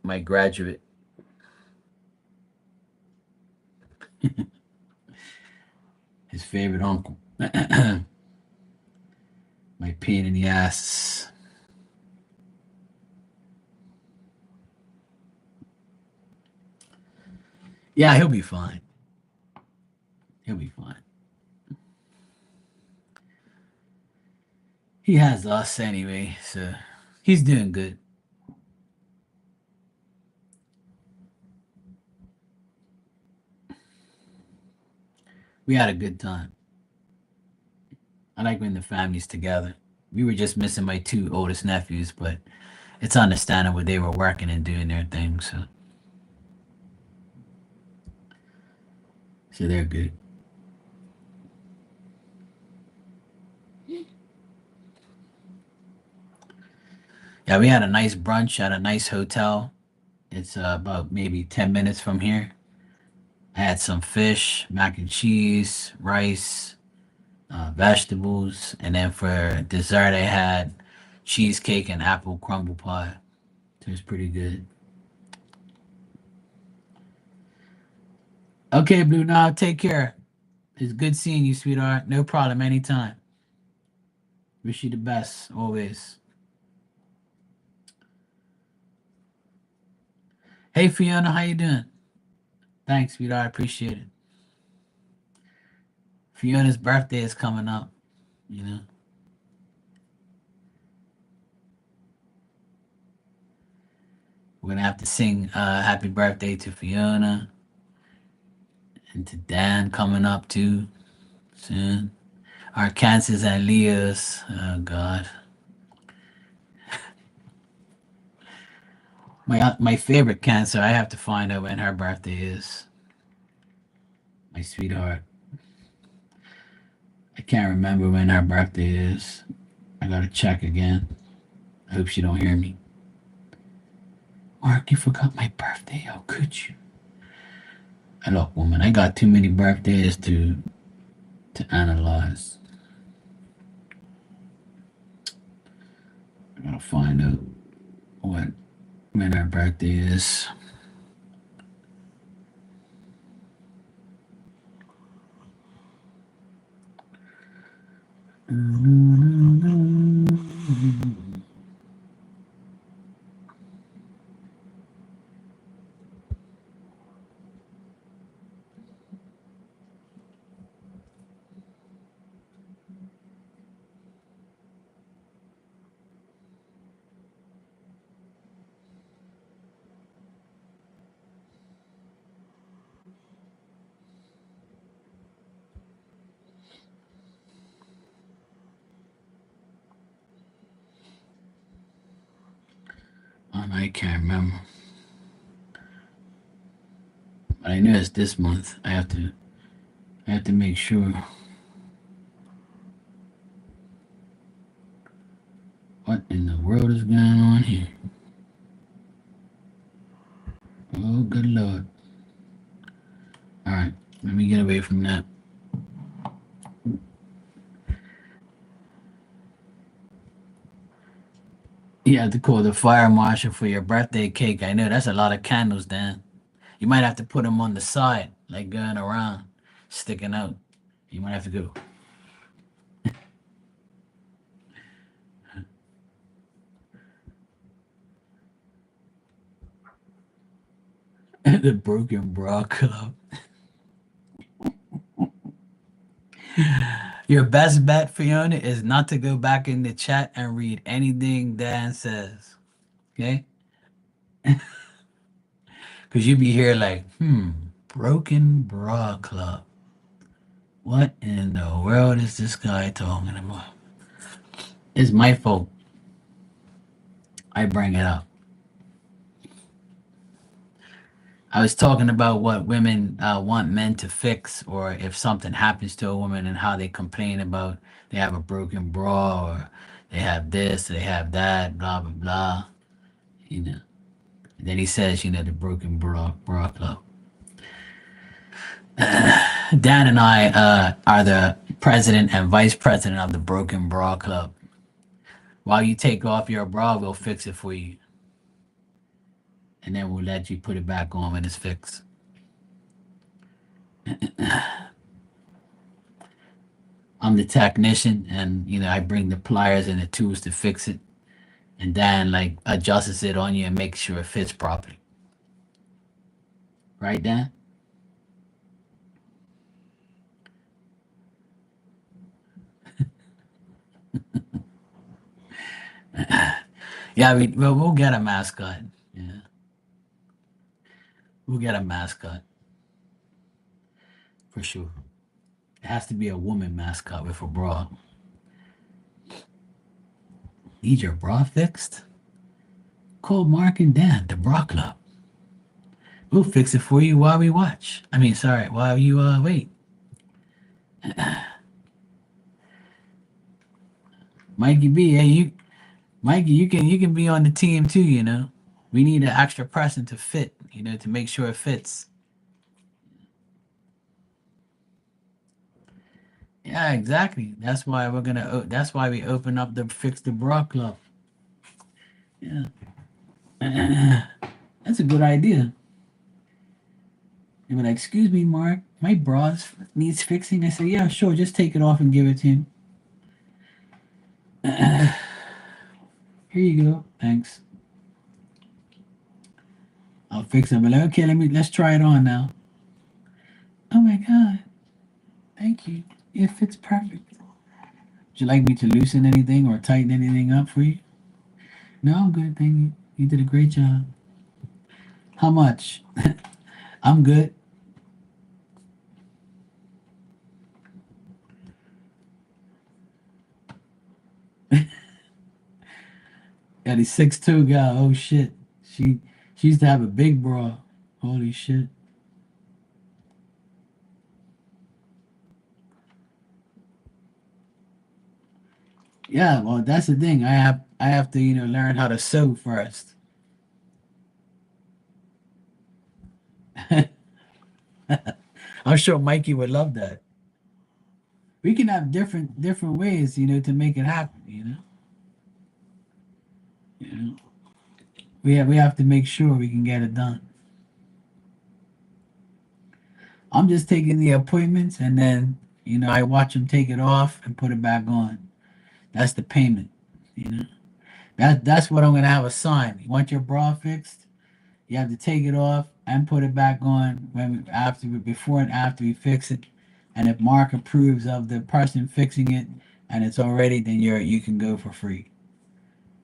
my graduate. His favorite uncle. My pain in the ass. Yeah, he'll be fine. He'll be fine. He has us anyway, so He's doing good. We had a good time. I like when the family's together. We were just missing my two oldest nephews, but it's understandable they were working and doing their thing, so they're good. Yeah, we had a nice brunch at a nice hotel. It's about maybe 10 minutes from here. I had some fish, mac and cheese, rice, vegetables, and then for dessert, I had cheesecake and apple crumble pie. It was pretty good. Okay, Blue Nile, take care. It's good seeing you, sweetheart. No problem, anytime. Wish you the best, always. Hey, Fiona, how you doing? Thanks, sweetheart. I appreciate it. Fiona's birthday is coming up, you know. We're gonna have to sing happy birthday to Fiona and to Dan coming up too soon. Our cancers and Leos. Oh God. My favorite cancer, I have to find out when her birthday is. My sweetheart. I can't remember when her birthday is. I gotta check again. I hope she don't hear me. Mark, you forgot my birthday. How could you? Look, woman, I got too many birthdays to analyze. I gotta find out what when her birthday is. I can't remember, but I know it's this month. I have to make sure. What in the world is going on here? Oh, good lord! All right, let me get away from that. You have to call the fire marshal for your birthday cake. I know that's a lot of candles, Dan. You might have to put them on the side, like going around, sticking out. You might have to go. The Broken Bra Club. Your best bet, Fiona, is not to go back in the chat and read anything Dan says. Okay? Because you be here like, Broken Bra Club. What in the world is this guy talking about? It's my fault. I bring it up. I was talking about what women want men to fix, or if something happens to a woman and how they complain about they have a broken bra, or they have this, they have that, blah, blah, blah. You know. And then he says, the Broken Bra Club. Dan and I are the president and vice president of the Broken Bra Club. While you take off your bra, we'll fix it for you. And then we'll let you put it back on when it's fixed. I'm the technician, and I bring the pliers and the tools to fix it, and Dan like adjusts it on you and makes sure it fits properly. Right, Dan? Yeah, we'll get a mascot. Yeah, we'll get a mascot for sure. It has to be a woman mascot with a bra. Need your bra fixed? Call Mark and Dan, the Bra Club. We'll fix it for you while we watch. I mean, sorry, while you wait. Mikey B, hey Mikey, you can be on the team too. We need an extra person to fit. To make sure it fits. Yeah, exactly. That's why we're gonna. That's why we open up the Fix the Bra Club. Yeah, that's a good idea. They were like, "Excuse me, Mark, my bra needs fixing." I said, "Yeah, sure. Just take it off and give it to him." Here you go. Thanks. I'll fix it. But like, okay, let's try it on now. Oh my god, thank you. It fits perfect. Would you like me to loosen anything or tighten anything up for you? No, I'm good. Thank you. You did a great job. How much? I'm good. Got a 6'2" guy. Oh shit. She used to have a big bra. Holy shit. Yeah, well that's the thing. I have to, learn how to sew first. I'm sure Mikey would love that. We can have different ways, to make it happen, You know. We have to make sure we can get it done. I'm just taking the appointments and then, I watch them take it off and put it back on. That's the payment, you know. That's what I'm gonna have a sign. You want your bra fixed? You have to take it off and put it back on before and after we fix it. And if Mark approves of the person fixing it and it's all ready, then you can go for free.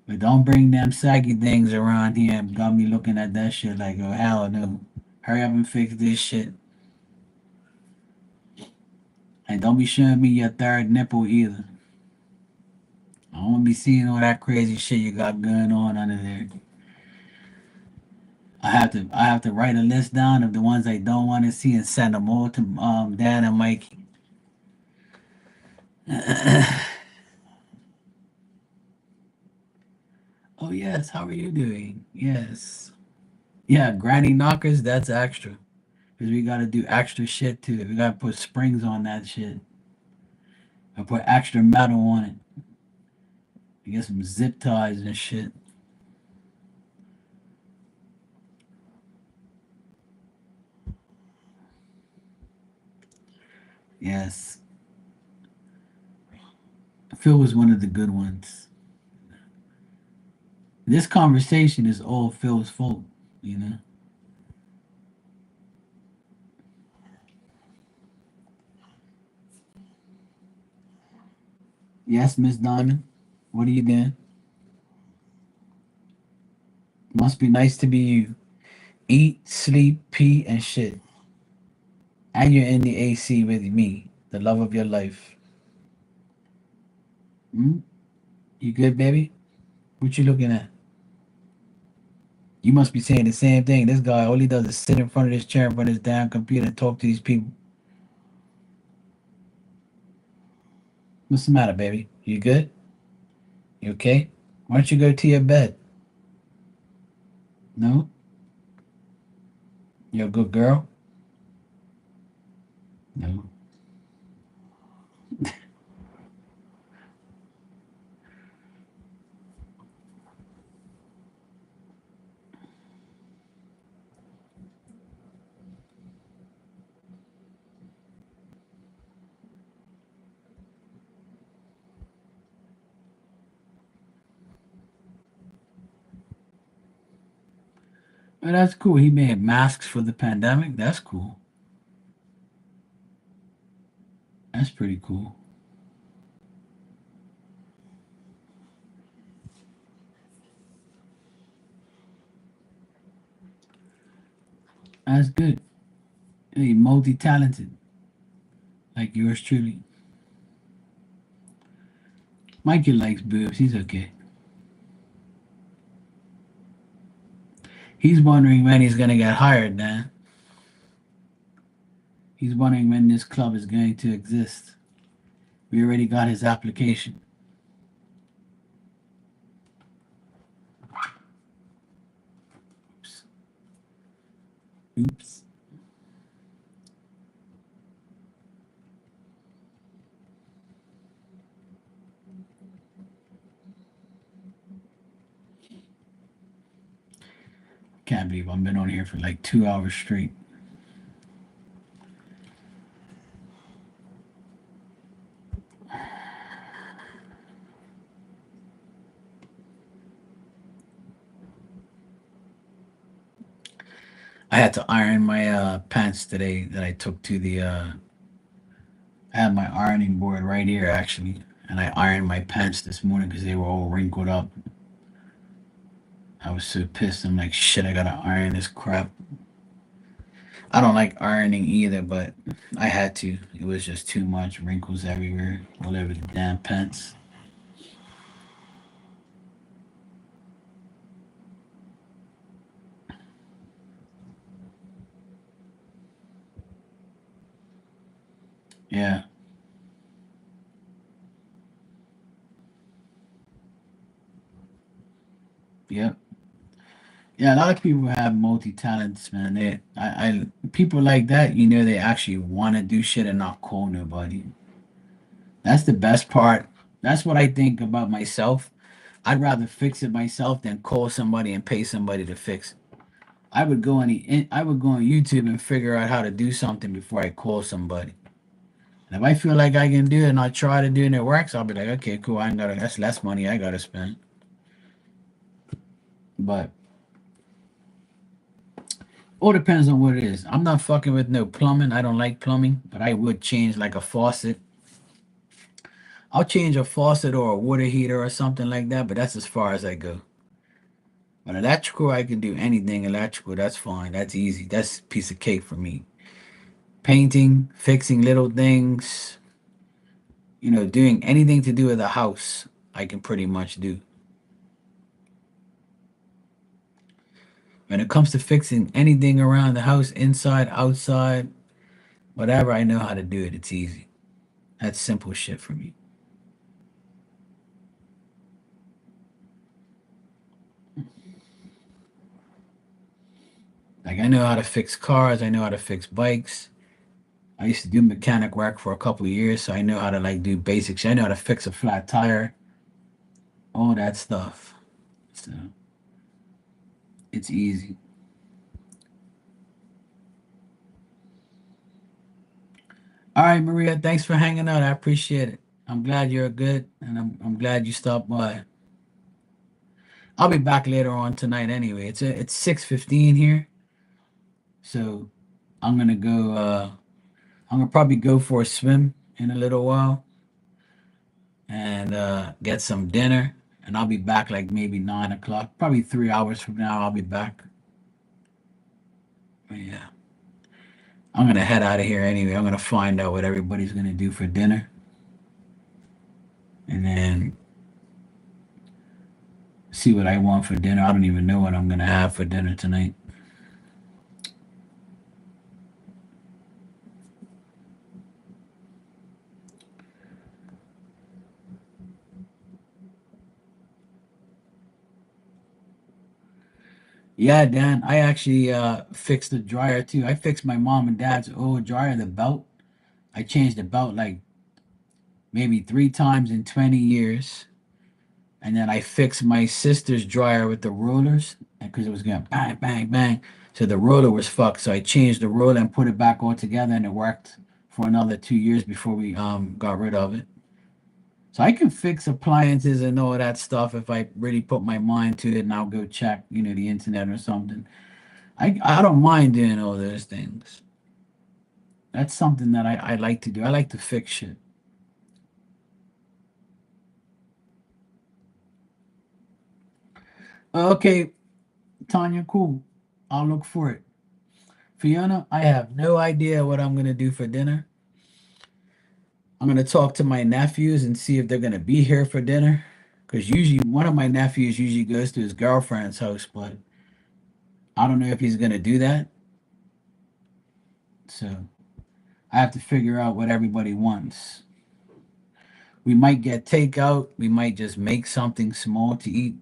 But don't bring them saggy things around here and got me looking at that shit like, oh hell no. Hurry up and fix this shit. And don't be showing me your third nipple either. I don't want to be seeing all that crazy shit you got going on under there. I have to write a list down of the ones I don't want to see and send them all to Dan and Mikey. Oh yes, how are you doing? Yes. Yeah, granny knockers, that's extra. Because we gotta do extra shit to it. We gotta put springs on that shit. I put extra metal on it. We get some zip ties and shit. Yes. Phil was one of the good ones. This conversation is all Phil's fault, you know? Yes, Miss Diamond. What are you doing? Must be nice to be you. Eat, sleep, pee, and shit. And you're in the AC with me, the love of your life. Hmm? You good, baby? What you looking at? You must be saying the same thing. This guy, all he does is sit in front of this chair, in front of his damn computer, and talk to these people. What's the matter, baby? You good? You okay? Why don't you go to your bed? No? You're a good girl? No. Well, that's cool. He made masks for the pandemic. That's cool. That's pretty cool. That's good. Hey, multi-talented, like yours truly. Mikey likes boobs. He's okay. He's wondering when he's gonna get hired, man. He's wondering when this club is going to exist. We already got his application. Oops. Oops. Can't believe I've been on here for like 2 hours straight. I had to iron my pants today that I took to the I had my ironing board right here actually, and I ironed my pants this morning because they were all wrinkled up. I was so pissed. I'm like, shit, I gotta iron this crap. I don't like ironing either, but I had to. It was just too much wrinkles everywhere, all over the damn pants. Yeah, yep. Yeah, a lot of people have multi talents, man. People like that, they actually want to do shit and not call nobody. That's the best part. That's what I think about myself. I'd rather fix it myself than call somebody and pay somebody to fix it. I would go on YouTube and figure out how to do something before I call somebody. And if I feel like I can do it and I try to do it and it works, I'll be like, okay, cool. I ain't gotta. That's less money I gotta spend. But all depends on what it is. I'm not fucking with no plumbing. I don't like plumbing, but I would change like a faucet. I'll change a faucet or a water heater or something like that, but that's as far as I go. But electrical, I can do anything electrical. That's fine. That's easy. That's a piece of cake for me. Painting, fixing little things, doing anything to do with a house, I can pretty much do. When it comes to fixing anything around the house, inside, outside, whatever, I know how to do it. It's easy. That's simple shit for me. Like I know how to fix cars, I know how to fix bikes. I used to do mechanic work for a couple of years, so I know how to like do basics. I know how to fix a flat tire, all that stuff. So it's easy. All right, Maria, thanks for hanging out. I appreciate it. I'm glad you're good, and I'm glad you stopped by. I'll be back later on tonight anyway. It's 6:15 here, so I'm gonna go. I'm gonna probably go for a swim in a little while and get some dinner, and I'll be back like maybe 9 o'clock. Probably 3 hours from now, I'll be back. But yeah, I'm gonna head out of here anyway. I'm gonna find out what everybody's gonna do for dinner, and then see what I want for dinner. I don't even know what I'm gonna have for dinner tonight. Yeah, Dan, I actually fixed the dryer too. I fixed my mom and dad's old dryer, the belt. I changed the belt like maybe 3 times in 20 years. And then I fixed my sister's dryer with the rollers because it was going bang, bang, bang. So the roller was fucked. So I changed the roller and put it back all together, and it worked for another 2 years before we got rid of it. So I can fix appliances and all that stuff if I really put my mind to it, and I'll go check, the internet or something. I don't mind doing all those things. That's something that I like to do. I like to fix shit. Okay, Tanya, cool. I'll look for it. Fiona, I have no idea what I'm gonna do for dinner. I'm gonna talk to my nephews and see if they're gonna be here for dinner. Because usually one of my nephews usually goes to his girlfriend's house, but I don't know if he's gonna do that. So I have to figure out what everybody wants. We might get takeout. We might just make something small to eat.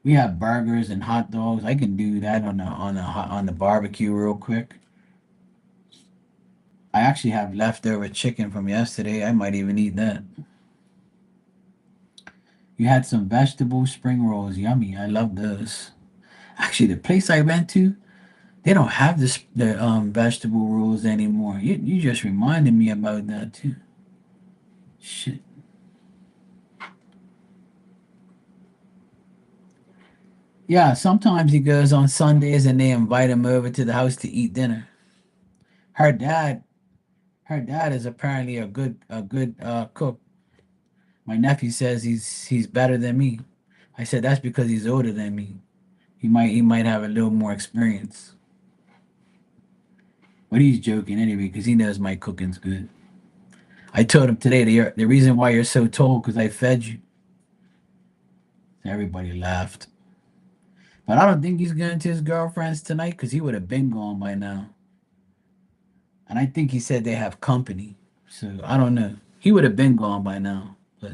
We have burgers and hot dogs. I can do that on the barbecue real quick. I actually have leftover chicken from yesterday. I might even eat that. You had some vegetable spring rolls. Yummy. I love those. Actually, the place I went to, they don't have the vegetable rolls anymore. You just reminded me about that too. Shit. Yeah, sometimes he goes on Sundays and they invite him over to the house to eat dinner. Her dad, her dad is apparently a good cook. My nephew says he's better than me. I said that's because he's older than me. He might have a little more experience. But he's joking anyway because he knows my cooking's good. I told him today the reason why you're so tall because I fed you. Everybody laughed. But I don't think he's going to his girlfriend's tonight because he would have been gone by now. And I think he said they have company. So I don't know. He would have been gone by now. But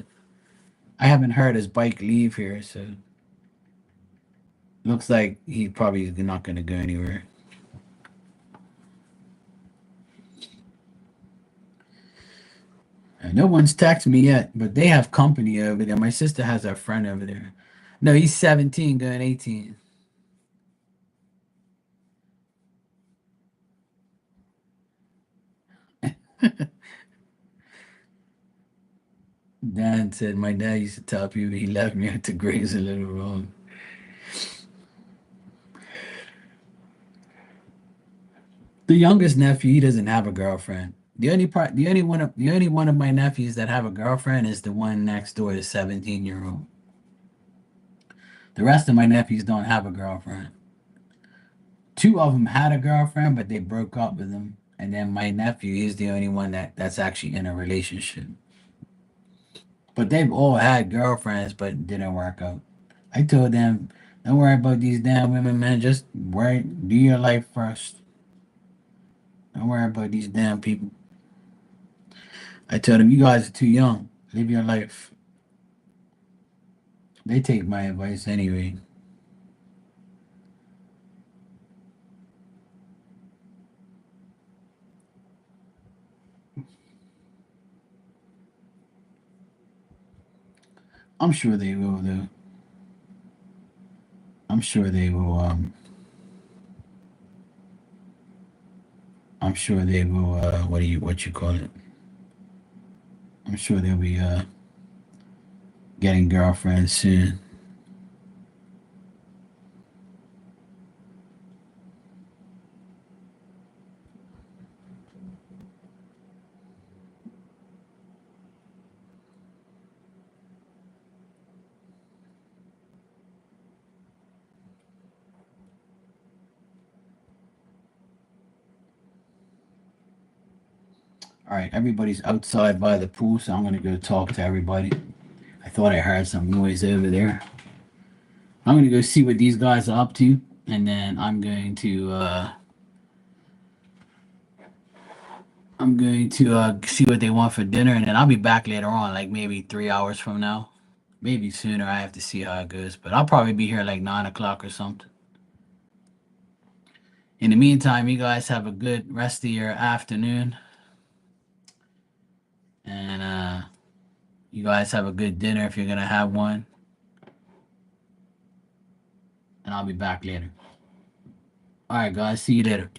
I haven't heard his bike leave here. So looks like he probably is not going to go anywhere. And no one's texted me yet, but they have company over there. My sister has a friend over there. No, he's 17 going 18. Dan said my dad used to tell people he left me at the grades a little wrong. The youngest nephew, he doesn't have a girlfriend. The only one of my nephews that have a girlfriend is the one next door, the 17-year-old. The rest of my nephews don't have a girlfriend. Two of them had a girlfriend, but they broke up with them. And then my nephew is the only one that's actually in a relationship. But they've all had girlfriends, but it didn't work out. I told them, don't worry about these damn women, man. Just do your life first. Don't worry about these damn people. I told them, you guys are too young. Live your life. They take my advice anyway. I'm sure they will, though. I'm sure they will. I'm sure they will. What you call it? I'm sure they'll be getting girlfriends soon. All right, everybody's outside by the pool, so I'm gonna go talk to everybody. I thought I heard some noise over there. I'm gonna go see what these guys are up to, and then I'm going to see what they want for dinner, and then I'll be back later on, like maybe 3 hours from now, maybe sooner. I have to see how it goes, but I'll probably be here like 9 o'clock or something. In the meantime, you guys have a good rest of your afternoon, and you guys have a good dinner if you're gonna have one, and I'll be back later. All right, guys, see you later.